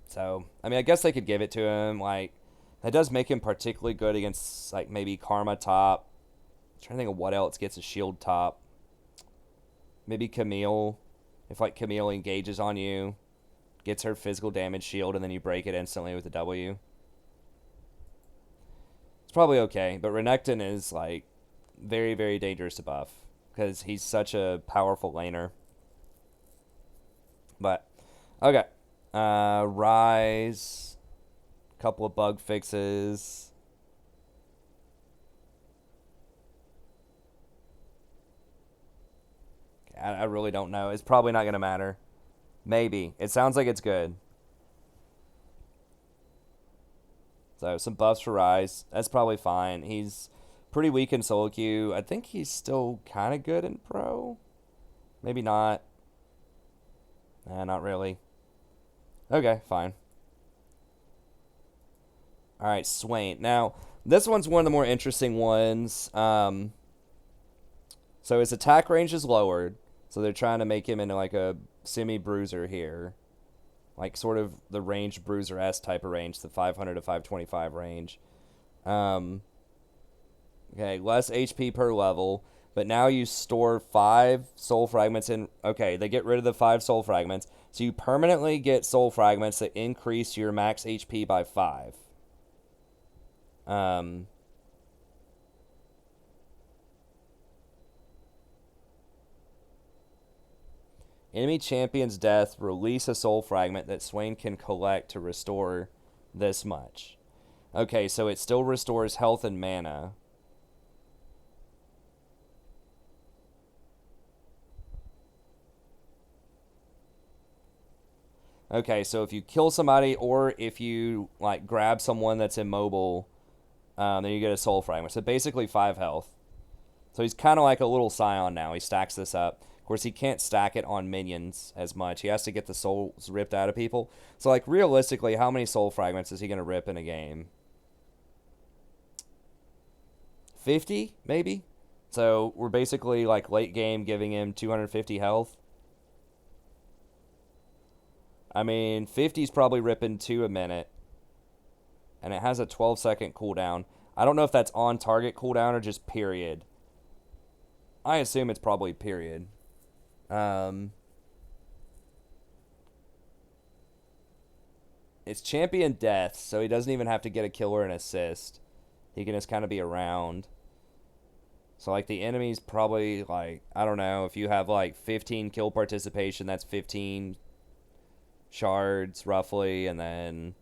So, I mean, I guess they could give it to him. Like, that does make him particularly good against, like, maybe Karma top. I'm trying to think of what else gets a shield top. Maybe Camille. If, like, Camille engages on you, gets her physical damage shield, and then you break it instantly with a W. It's probably okay. But Renekton is, like, very, very dangerous to buff, because he's such a powerful laner. But, okay. Rise. Couple of bug fixes. I really don't know. It's probably not going to matter. Maybe. It sounds like it's good. So, some buffs for Rise. That's probably fine. He's pretty weak in solo queue. I think he's still kind of good in Pro. Maybe not. Not really. Okay, fine. Alright, Swain. Now, this one's one of the more interesting ones. So his attack range is lowered. So they're trying to make him into like a semi-bruiser here. Like sort of the range bruiser-esque type of range, the 500 to 525 range. Okay, less HP per level. But now you store 5 soul fragments in... Okay, they get rid of the 5 soul fragments. So you permanently get soul fragments that increase your max HP by 5. Enemy champion's death, release a soul fragment that Swain can collect to restore this much. Okay, so it still restores health and mana. Okay, so if you kill somebody or if you like grab someone that's immobile, then you get a soul fragment. So basically 5 health. So he's kind of like a little Scion now. He stacks this up. Of course, he can't stack it on minions as much. He has to get the souls ripped out of people. So, like, realistically, how many soul fragments is he going to rip in a game? 50, maybe? So, we're basically, like, late game giving him 250 health. I mean, 50's probably ripping 2 a minute. And it has a 12-second cooldown. I don't know if that's on target cooldown or just period. I assume it's probably period. It's champion death, so he doesn't even have to get a kill or an assist. He can just kind of be around. So, like, the enemy's probably, like, I don't know, if you have, like, 15 kill participation, that's 15 shards, roughly, and then,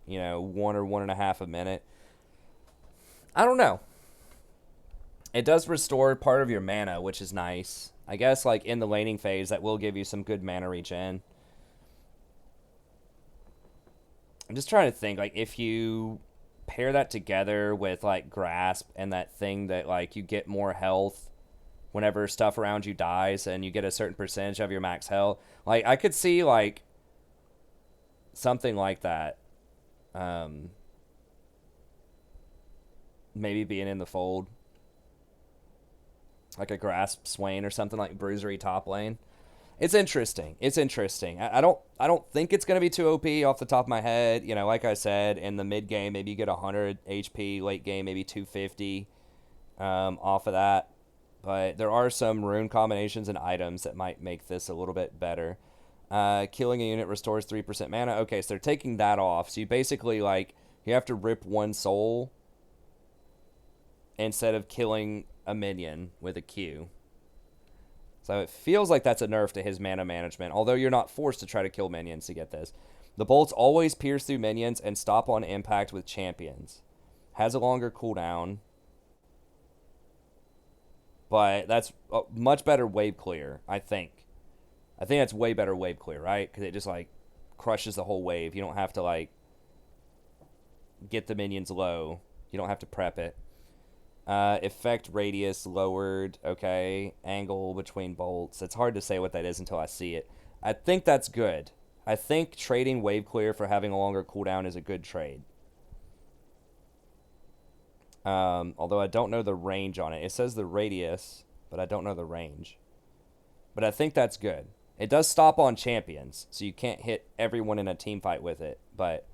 you know, 1 or 1.5 a minute. I don't know. It does restore part of your mana, which is nice. I guess, like, in the laning phase, that will give you some good mana regen. I'm just trying to think, like, if you pair that together with, like, Grasp and that thing that, like, you get more health whenever stuff around you dies and you get a certain percentage of your max health. Like, I could see, like, something like that. Maybe being in the fold. Like a Grasp Swain or something, like Bruisery top lane. It's interesting. It's interesting. I don't think it's going to be too OP off the top of my head. You know, like I said, in the mid game, maybe you get 100 HP. Late game, maybe 250 off of that. But there are some rune combinations and items that might make this a little bit better. Killing a unit restores 3% mana. Okay, so they're taking that off. So you basically, like, you have to rip one soul instead of killing a minion with a Q. So it feels like that's a nerf to his mana management, although you're not forced to try to kill minions to get this. The bolts always pierce through minions and stop on impact with champions. Has a longer cooldown, but that's a much better wave clear, I think. I think that's way better wave clear, right? Because it just, like, crushes the whole wave. You don't have to, like, get the minions low. You don't have to prep it. Effect radius lowered. Okay. Angle between bolts. It's hard to say what that is until I see it. I think that's good. I think trading wave clear for having a longer cooldown is a good trade. Although I don't know the range on it. It says the radius, but I don't know the range. But I think that's good. It does stop on champions, so you can't hit everyone in a team fight with it, but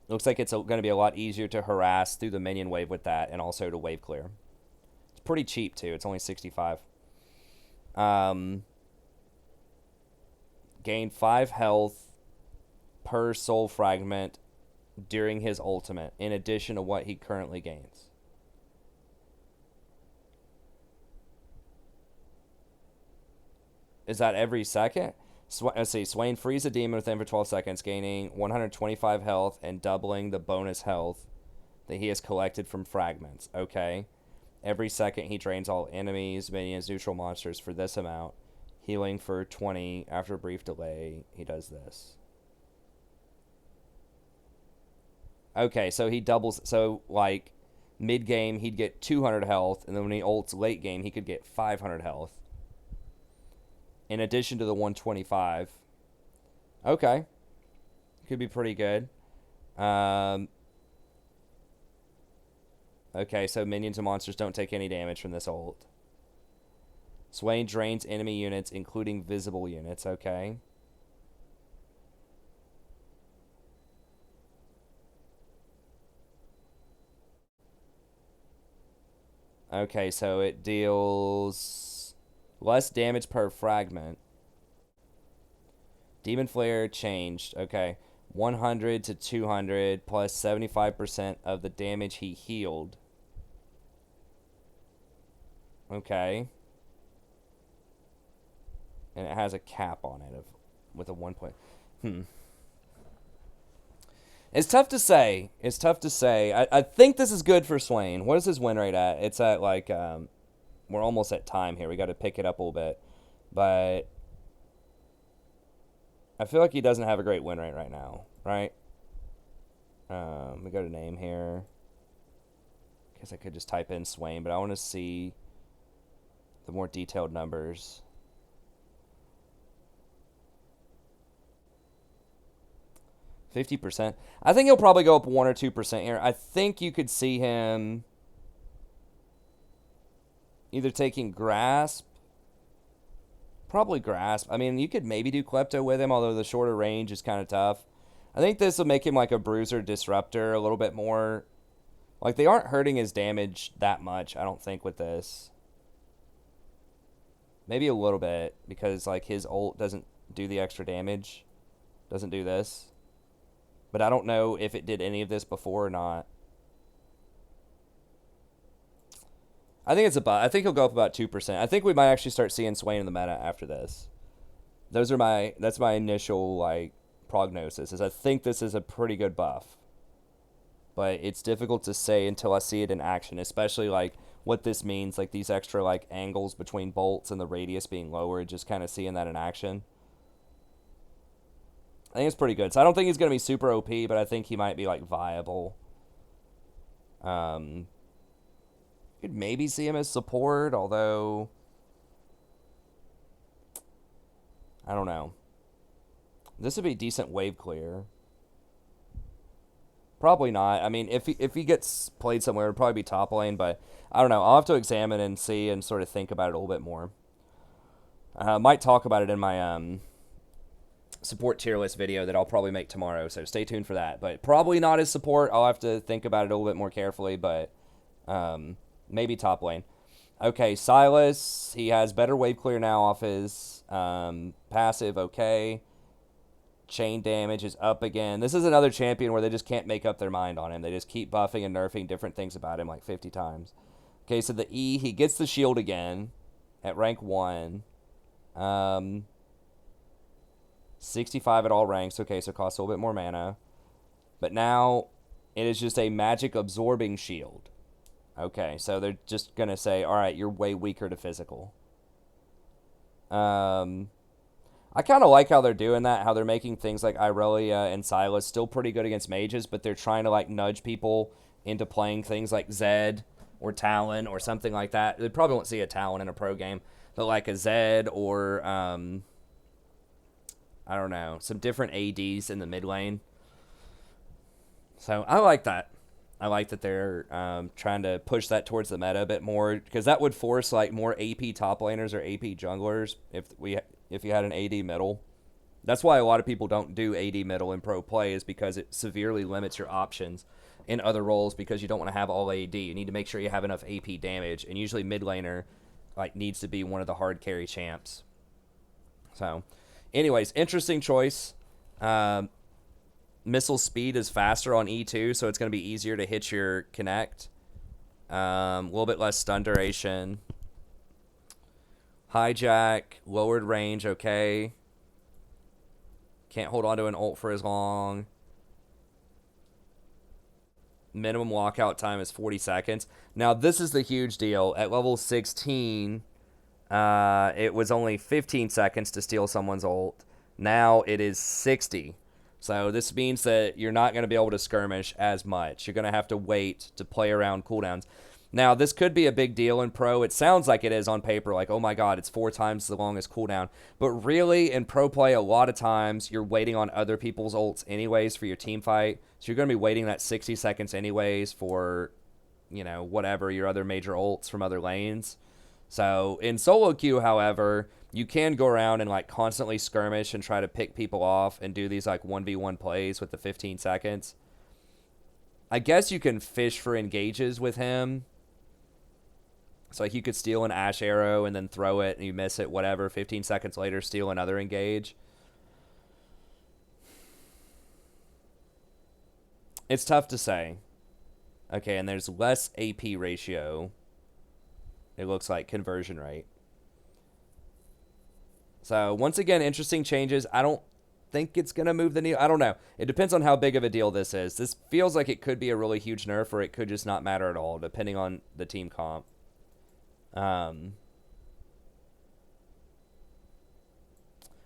looks like it's going to be a lot easier to harass through the minion wave with that, and also to wave clear. It's pretty cheap, too. It's only 65. Gain 5 health per soul fragment during his ultimate, in addition to what he currently gains. Is that every second? Let's see. Swain frees a demon within for 12 seconds, gaining 125 health and doubling the bonus health that he has collected from fragments. Okay. Every second he drains all enemies, minions, neutral monsters for this amount. Healing for 20. After a brief delay, he does this. Okay, so he doubles. So, like, mid-game, he'd get 200 health, and then when he ults late game, he could get 500 health. In addition to the 125. Okay. Could be pretty good. Okay, so minions and monsters don't take any damage from this ult. Swain drains enemy units, including visible units. Okay. Okay, so it deals less damage per fragment. Demon Flare changed. Okay. 100 to 200 plus 75% of the damage he healed. Okay. And it has a cap on it with a 1 point. It's tough to say. It's tough to say. I think this is good for Swain. What is his win rate at? It's at, like, we're almost at time here. We got to pick it up a little bit. But I feel like he doesn't have a great win rate right now, right? We go to name here. Guess I could just type in Swain, but I want to see the more detailed numbers. %. I think he'll probably go up 1 or 2% here. I think you could see him either taking Grasp. Probably Grasp. I mean, you could maybe do Klepto with him, although the shorter range is kind of tough. I think this will make him like a Bruiser Disruptor a little bit more. Like, they aren't hurting his damage that much, I don't think, with this. Maybe a little bit, because, like, his ult doesn't do the extra damage. Doesn't do this. But I don't know if it did any of this before or not. I think it's about. I think he'll go up about 2%. I think we might actually start seeing Swain in the meta after this. That's my initial, like, prognosis. Is I think this is a pretty good buff. but it's difficult to say until I see it in action, especially like what this means, like these extra like angles between bolts and the radius being lowered, just kind of seeing that in action. I think it's pretty good. So I don't think he's going to be super OP, but I think he might be like viable. Could maybe see him as support, although I don't know. This would be decent wave clear. Probably not. I mean, if he gets played somewhere, it'd probably be top lane, but I don't know. I'll have to examine and see and sort of think about it a little bit more. Might talk about it in my support tier list video that I'll probably make tomorrow, so stay tuned for that. But probably not as support. I'll have to think about it a little bit more carefully, but maybe top lane. Okay, Sylas, he has better wave clear now off his passive, okay. Chain damage is up again. This is another champion where they just can't make up their mind on him. They just keep buffing and nerfing different things about him like 50 times. Okay, so the E, he gets the shield again at rank 1. 65 at all ranks. Okay, so it costs a little bit more mana. But now it is just a magic absorbing shield. Okay, so they're just going to say, all right, you're way weaker to physical. I kind of like how they're doing that, how they're making things like Aurelia and Sylas still pretty good against mages, but they're trying to like nudge people into playing things like Zed or Talon or something like that. They probably won't see a Talon in a pro game, but like a Zed or, I don't know, some different ADs in the mid lane. So I like that. I like that they're trying to push that towards the meta a bit more, because that would force like more AP top laners or AP junglers if you had an AD middle. That's why a lot of people don't do AD middle in pro play, is because it severely limits your options in other roles, because you don't want to have all AD. You need to make sure you have enough AP damage, and usually mid laner like needs to be one of the hard carry champs. So, anyways, interesting choice. Missile speed is faster on E2, so it's going to be easier to hit your connect. A little bit less stun duration. Hijack, lowered range, okay. Can't hold on to an ult for as long. Minimum walkout time is 40 seconds. Now, this is the huge deal. At level 16, it was only 15 seconds to steal someone's ult. Now it is 60. So this means that you're not going to be able to skirmish as much. You're going to have to wait to play around cooldowns. Now, this could be a big deal in pro. It sounds like it is on paper, like, oh my god, it's 4 times the longest cooldown. But really, in pro play, a lot of times, you're waiting on other people's ults anyways for your team fight. So you're going to be waiting that 60 seconds anyways for, you know, whatever, your other major ults from other lanes. So in solo queue, however, you can go around and like constantly skirmish and try to pick people off and do these like 1v1 plays with the 15 seconds. I guess you can fish for engages with him. So like you could steal an Ash Arrow and then throw it and you miss it, whatever. 15 seconds later, steal another engage. It's tough to say. Okay, and there's less AP ratio. It looks like conversion rate. So once again, interesting changes. I don't think it's going to move the needle. I don't know. It depends on how big of a deal this is. This feels like it could be a really huge nerf, or it could just not matter at all, depending on the team comp. But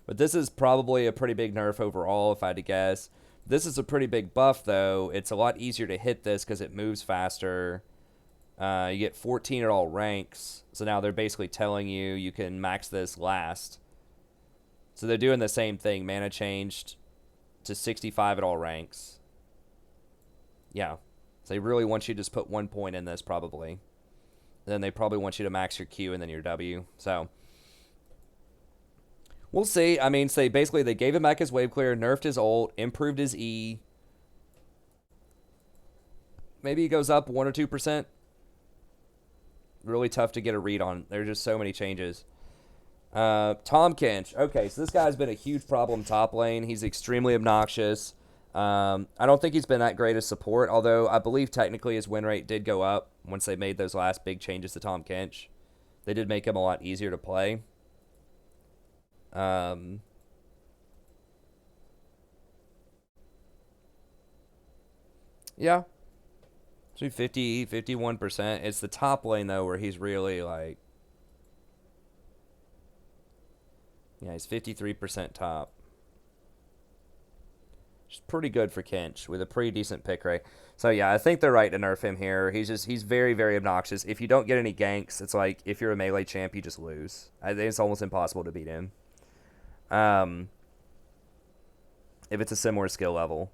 this is probably a pretty big nerf overall, if I had to guess. This is a pretty big buff, though. It's a lot easier to hit this because it moves faster. You get 14 at all ranks. So now they're basically telling you you can max this last. So they're doing the same thing. Mana changed to 65 at all ranks. Yeah. So they really want you to just put 1 point in this, probably. And then they probably want you to max your Q and then your W. So we'll see. I mean, say basically they gave him back his wave clear, nerfed his ult, improved his E. Maybe he goes up 1 or 2%. Really tough to get a read on. There's just so many changes. Tahm Kench. Okay, so this guy's been a huge problem top lane. He's extremely obnoxious. I don't think he's been that great a support, although I believe technically his win rate did go up once they made those last big changes to Tahm Kench. They did make him a lot easier to play. Yeah. So 50, 51%. It's the top lane, though, where he's really, like... Yeah, he's 53% top. Which is pretty good for Kench, with a pretty decent pick rate. So, yeah, I think they're right to nerf him here. He's very, very obnoxious. If you don't get any ganks, it's like, if you're a melee champ, you just lose. I think it's almost impossible to beat him. If it's a similar skill level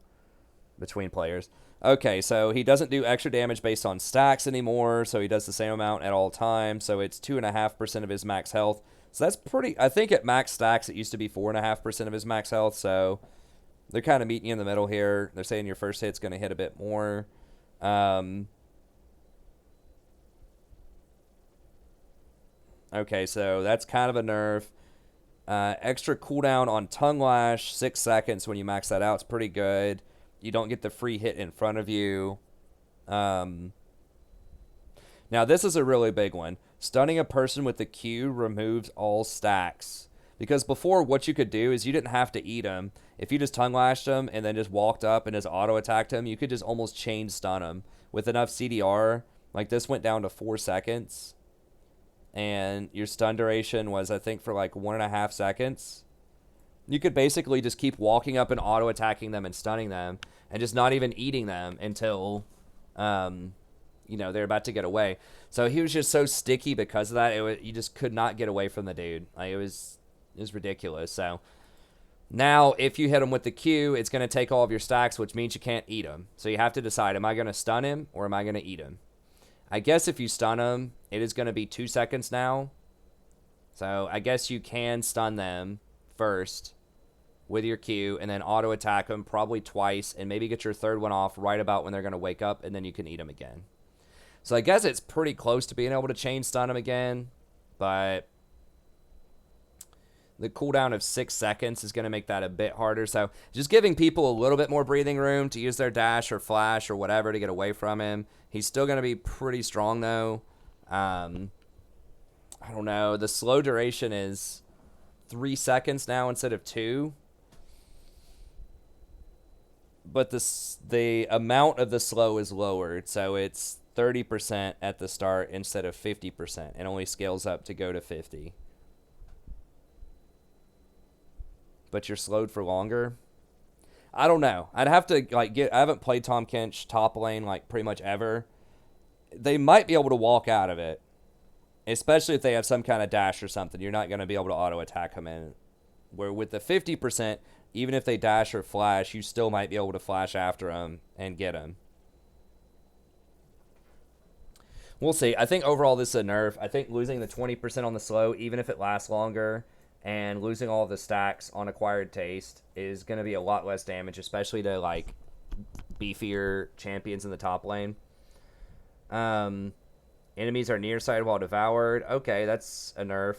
between players. Okay, so he doesn't do extra damage based on stacks anymore, so he does the same amount at all times, so it's 2.5% of his max health. So that's pretty... I think at max stacks, it used to be 4.5% of his max health, so they're kind of meeting you in the middle here. They're saying your first hit's going to hit a bit more. Okay, so that's kind of a nerf. Extra cooldown on Tongue Lash, 6 seconds when you max that out. It's pretty good. You don't get the free hit in front of you. Now, this is a really big one. Stunning a person with the Q removes all stacks. Because before, what you could do is you didn't have to eat him. If you just tongue lashed him and then just walked up and just auto-attacked him, you could just almost chain stun him. With enough CDR, like this went down to 4 seconds. And your stun duration was, I think, for like 1.5 seconds. You could basically just keep walking up and auto-attacking them and stunning them and just not even eating them until, you know, they're about to get away. So he was just so sticky because of that. You just could not get away from the dude. Like, it was ridiculous. So now if you hit him with the Q, it's going to take all of your stacks, which means you can't eat him. So you have to decide, am I going to stun him or am I going to eat him? I guess if you stun him, it is going to be 2 seconds now. So I guess you can stun them first with your Q and then auto attack them probably twice and maybe get your third one off right about when they're going to wake up, and then you can eat them again. So I guess it's pretty close to being able to chain stun them again, but the cooldown of 6 seconds is going to make that a bit harder. So just giving people a little bit more breathing room to use their dash or flash or whatever to get away from him. He's still going to be pretty strong, though. I don't know. The slow duration is 3 seconds now instead of 2. But the amount of the slow is lowered, so it's 30% at the start instead of 50%. It only scales up to go to 50. But you're slowed for longer. I don't know. I'd have to like I haven't played Tahm Kench top lane like pretty much ever. They might be able to walk out of it, especially if they have some kind of dash or something. You're not going to be able to auto attack them in. Where with the 50%, even if they dash or flash, you still might be able to flash after them and get them. We'll see. I think overall this is a nerf. I think losing the 20% on the slow, even if it lasts longer, and losing all of the stacks on acquired taste is going to be a lot less damage, especially to like beefier champions in the top lane. Enemies are nearsighted while devoured. Okay, that's a nerf.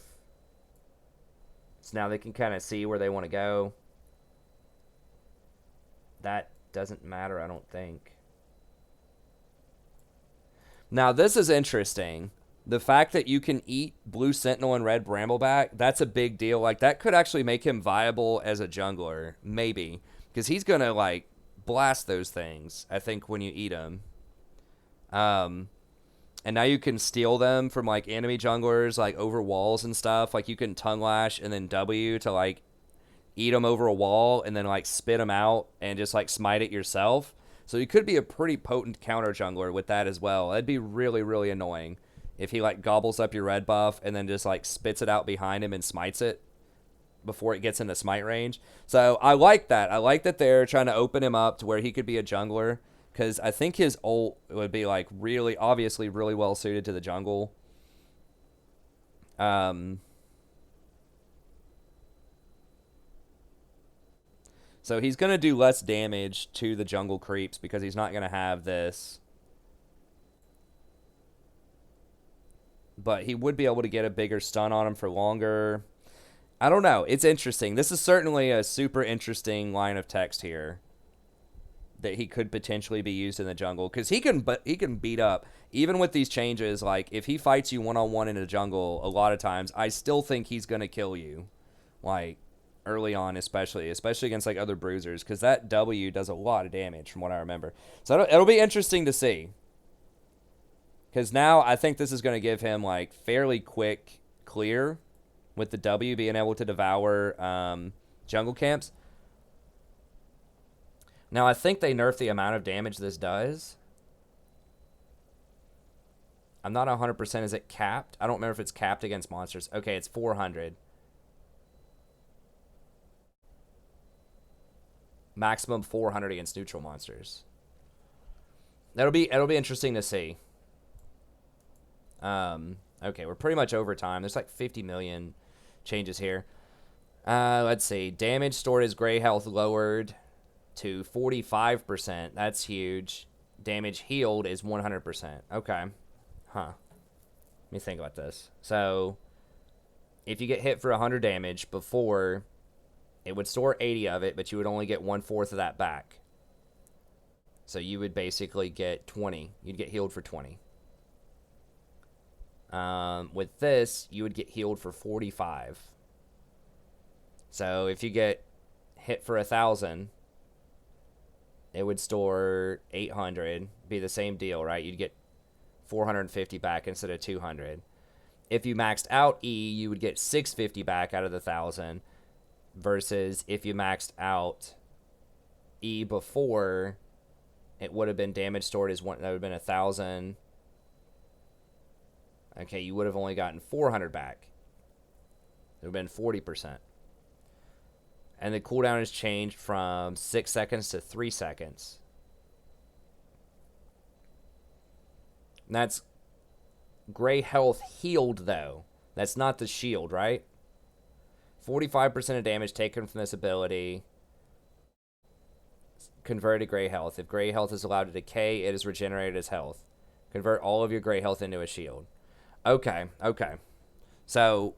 So now they can kind of see where they want to go. That doesn't matter, I don't think. Now, this is interesting. The fact that you can eat Blue Sentinel and Red Brambleback, that's a big deal. Like, that could actually make him viable as a jungler. Maybe. Because he's going to, like, blast those things, I think, when you eat them. And now you can steal them from, like, enemy junglers, like, over walls and stuff. Like, you can Tongue Lash and then W to, like, eat them over a wall and then, like, spit them out and just, like, smite it yourself. So you could be a pretty potent counter jungler with that as well. That'd be really, really annoying if he, like, gobbles up your red buff and then just, like, spits it out behind him and smites it before it gets into smite range. So I like that. I like that they're trying to open him up to where he could be a jungler, because I think his ult would be, like, really, obviously really well suited to the jungle. So he's going to do less damage to the jungle creeps because he's not going to have this. But he would be able to get a bigger stun on him for longer. I don't know. It's interesting. This is certainly a super interesting line of text here that he could potentially be used in the jungle, because he can beat up, even with these changes. Like, if he fights you one-on-one in the jungle a lot of times, I still think he's going to kill you. Like, early on, especially against, like, other bruisers, because that W does a lot of damage from what I remember. So it'll be interesting to see. Because now I think this is going to give him, like, fairly quick clear with the W being able to devour jungle camps. Now, I think they nerfed the amount of damage this does. I'm not 100%. Is it capped? I don't remember if it's capped against monsters. Okay, it's 400. Maximum 400 against neutral monsters. It'll be interesting to see. Okay, we're pretty much over time. There's like 50 million changes here. Let's see. Damage stored as gray health lowered to 45%. That's huge. Damage healed is 100%. Okay. Huh. Let me think about this. So, if you get hit for 100 damage before, it would store 80 of it, but you would only get 1/4 of that back. So you would basically get 20. You'd get healed for 20. With this, you would get healed for 45. So if you get hit for 1,000, it would store 800. Be the same deal, right? You'd get 450 back instead of 200. If you maxed out E, you would get 650 back out of the 1,000. Versus if you maxed out E before, it would have been damage stored as one. That would have been 1,000. Okay, you would have only gotten 400 back. It would have been 40%. And the cooldown has changed from 6 seconds to 3 seconds. And that's gray health healed, though. That's not the shield, right? 45% of damage taken from this ability converted to gray health. If gray health is allowed to decay, it is regenerated as health. Convert all of your gray health into a shield. Okay, okay. So,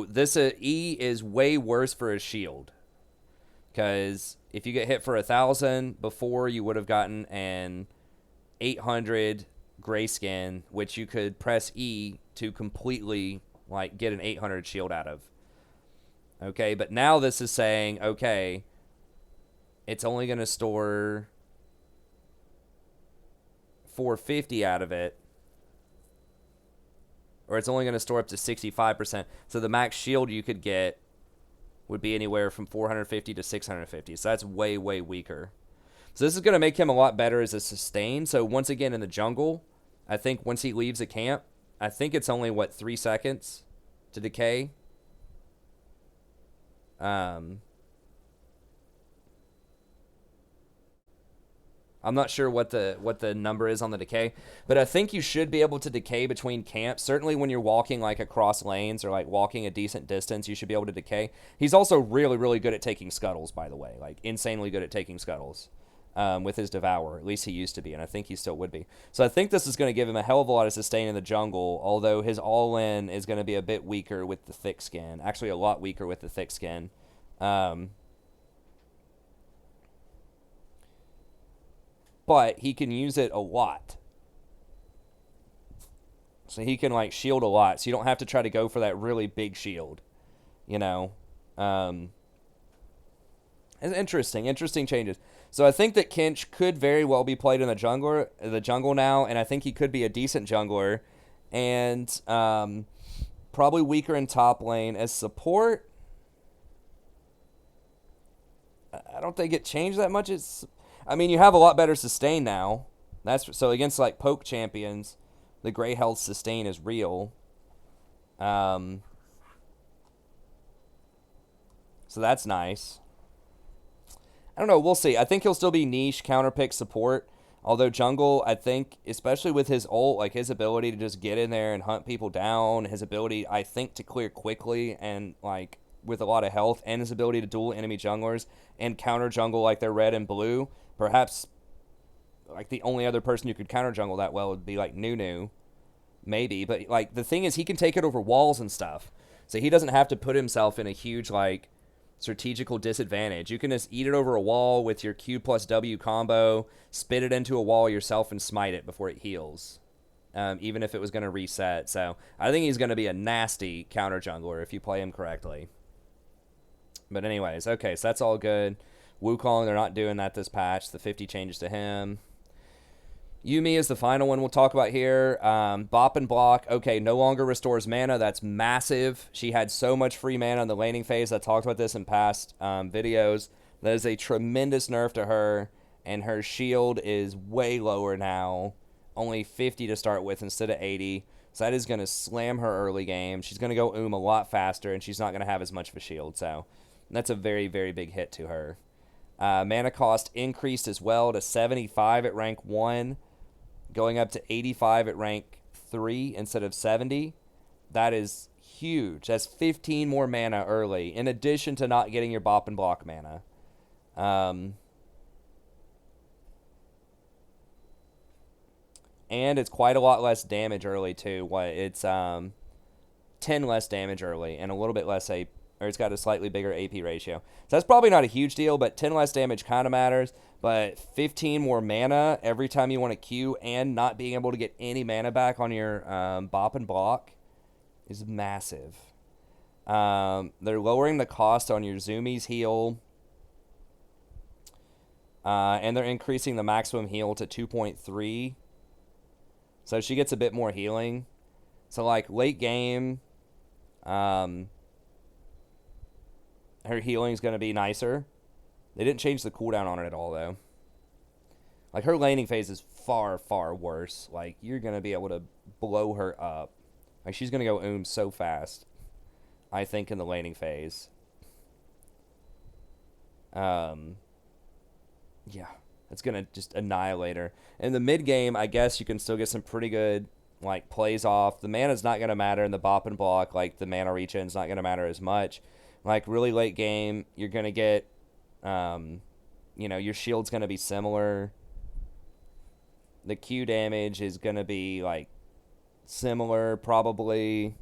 this E is way worse for a shield. Because if you get hit for 1,000, before you would have gotten an 800 gray skin, which you could press E to completely, like, get an 800 shield out of. Okay, but now this is saying, okay, it's only going to store 450 out of it. Or it's only going to store up to 65%. So the max shield you could get would be anywhere from 450 to 650. So that's way, way weaker. So this is going to make him a lot better as a sustain. So once again, in the jungle, I think once he leaves a camp, I think it's only, 3 seconds to decay. I'm not sure what the number is on the decay, but I think you should be able to decay between camps. Certainly when you're walking, like, across lanes or, like, walking a decent distance, you should be able to decay. He's also really, really good at taking scuttles, by the way. Like, insanely good at taking scuttles with his Devour. At least he used to be, and I think he still would be. So I think this is going to give him a hell of a lot of sustain in the jungle, although his all-in is going to be a bit weaker with the thick skin. Actually, a lot weaker with the thick skin. But he can use it a lot. So he can, like, shield a lot. So you don't have to try to go for that really big shield. You know? It's interesting. Interesting changes. So I think that Kench could very well be played in the jungle now. And I think he could be a decent jungler. And probably weaker in top lane. As support, I don't think it changed that much. I mean, you have a lot better sustain now. So against, like, poke champions, the gray health sustain is real. So that's nice. I don't know. We'll see. I think he'll still be niche counterpick support. Although jungle, I think, especially with his ult, like, his ability to just get in there and hunt people down, his ability, I think, to clear quickly and, like, with a lot of health, and his ability to duel enemy junglers and counter jungle like they're red and blue. Perhaps, like, the only other person who could counter jungle that well would be, like, Nunu. Maybe. But, like, the thing is, he can take it over walls and stuff. So he doesn't have to put himself in a huge, like, strategical disadvantage. You can just eat it over a wall with your Q plus W combo, spit it into a wall yourself, and smite it before it heals. Even if it was going to reset. So I think he's going to be a nasty counter jungler if you play him correctly. But anyways, okay, so that's all good. Wukong, they're not doing that this patch. The 50 changes to him. Yuumi is the final one we'll talk about here. Bop and block. Okay, no longer restores mana. That's massive. She had so much free mana in the laning phase. I talked about this in past videos. That is a tremendous nerf to her. And her shield is way lower now. Only 50 to start with instead of 80. So that is going to slam her early game. She's going to go a lot faster. And she's not going to have as much of a shield. So that's a very, very big hit to her. Mana cost increased as well to 75 at rank 1. Going up to 85 at rank 3 instead of 70. That is huge. That's 15 more mana early, in addition to not getting your bop and block mana. And it's quite a lot less damage early, too. It's 10 less damage early and a little bit less AP, or it's got a slightly bigger AP ratio. So that's probably not a huge deal, but 10 less damage kind of matters. But 15 more mana every time you want to Q and not being able to get any mana back on your bop and block is massive. They're lowering the cost on your Zoomies heal. And they're increasing the maximum heal to 2.3. So she gets a bit more healing. So, like, late game, her healing is going to be nicer. They didn't change the cooldown on it at all, though. Like, her laning phase is far, far worse. Like, you're going to be able to blow her up. Like, she's going to go so fast, I think, in the laning phase. Yeah. It's going to just annihilate her. In the mid game, I guess you can still get some pretty good, like, plays off. The mana's not going to matter in the bop and block. Like, the mana reach-in's not going to matter as much. Like, really late game, you're going to get... you know, your shield's going to be similar. The Q damage is going to be, like, similar, probably.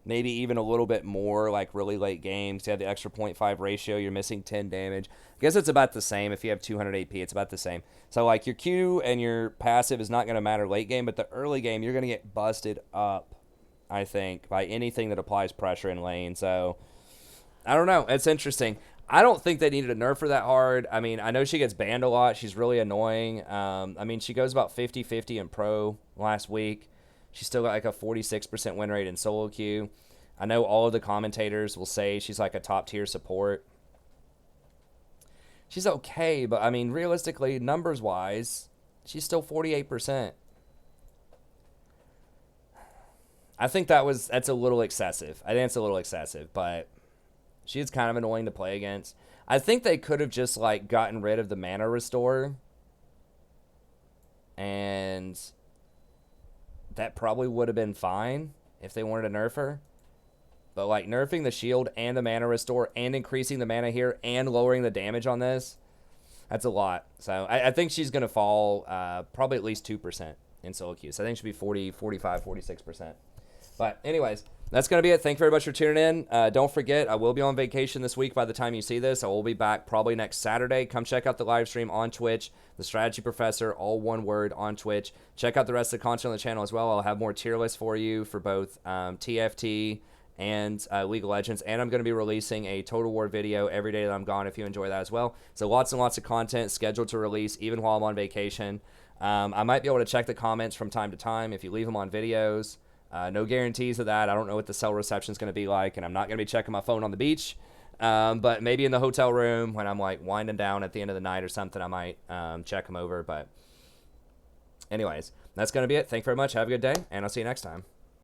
Maybe even a little bit more, like, really late games. You have the extra 0.5 ratio. You're missing 10 damage. I guess it's about the same. If you have 200 AP, it's about the same. So, like, your Q and your passive is not going to matter late game, but the early game, you're going to get busted up, I think, by anything that applies pressure in lane. So, I don't know. It's interesting. I don't think they needed to nerf her that hard. I mean, I know she gets banned a lot. She's really annoying. I mean, she goes about 50-50 in pro last week. She's still got like a 46% win rate in solo queue. I know all of the commentators will say she's like a top-tier support. She's okay, but I mean, realistically, numbers-wise, she's still 48%. I think that's a little excessive. I think it's a little excessive, but... she is kind of annoying to play against. I think they could have just, like, gotten rid of the mana restore. And that probably would have been fine if they wanted to nerf her. But, like, nerfing the shield and the mana restore and increasing the mana here and lowering the damage on this, that's a lot. So I think she's going to fall probably at least 2% in solo queue. So I think she'll be 40, 45, 46%. But anyways... that's going to be it. Thank you very much for tuning in. Don't forget, I will be on vacation this week by the time you see this. I will be back probably next Saturday. Come check out the live stream on Twitch, The Strategy Professor, all one word on Twitch. Check out the rest of the content on the channel as well. I'll have more tier lists for you for both TFT and League of Legends. And I'm going to be releasing a Total War video every day that I'm gone if you enjoy that as well. So lots and lots of content scheduled to release even while I'm on vacation. I might be able to check the comments from time to time if you leave them on videos. No guarantees of that. I don't know what the cell reception is going to be like, and I'm not going to be checking my phone on the beach. But maybe in the hotel room when I'm like winding down at the end of the night or something, I might check them over. But anyways, that's going to be it. Thank you very much. Have a good day, and I'll see you next time.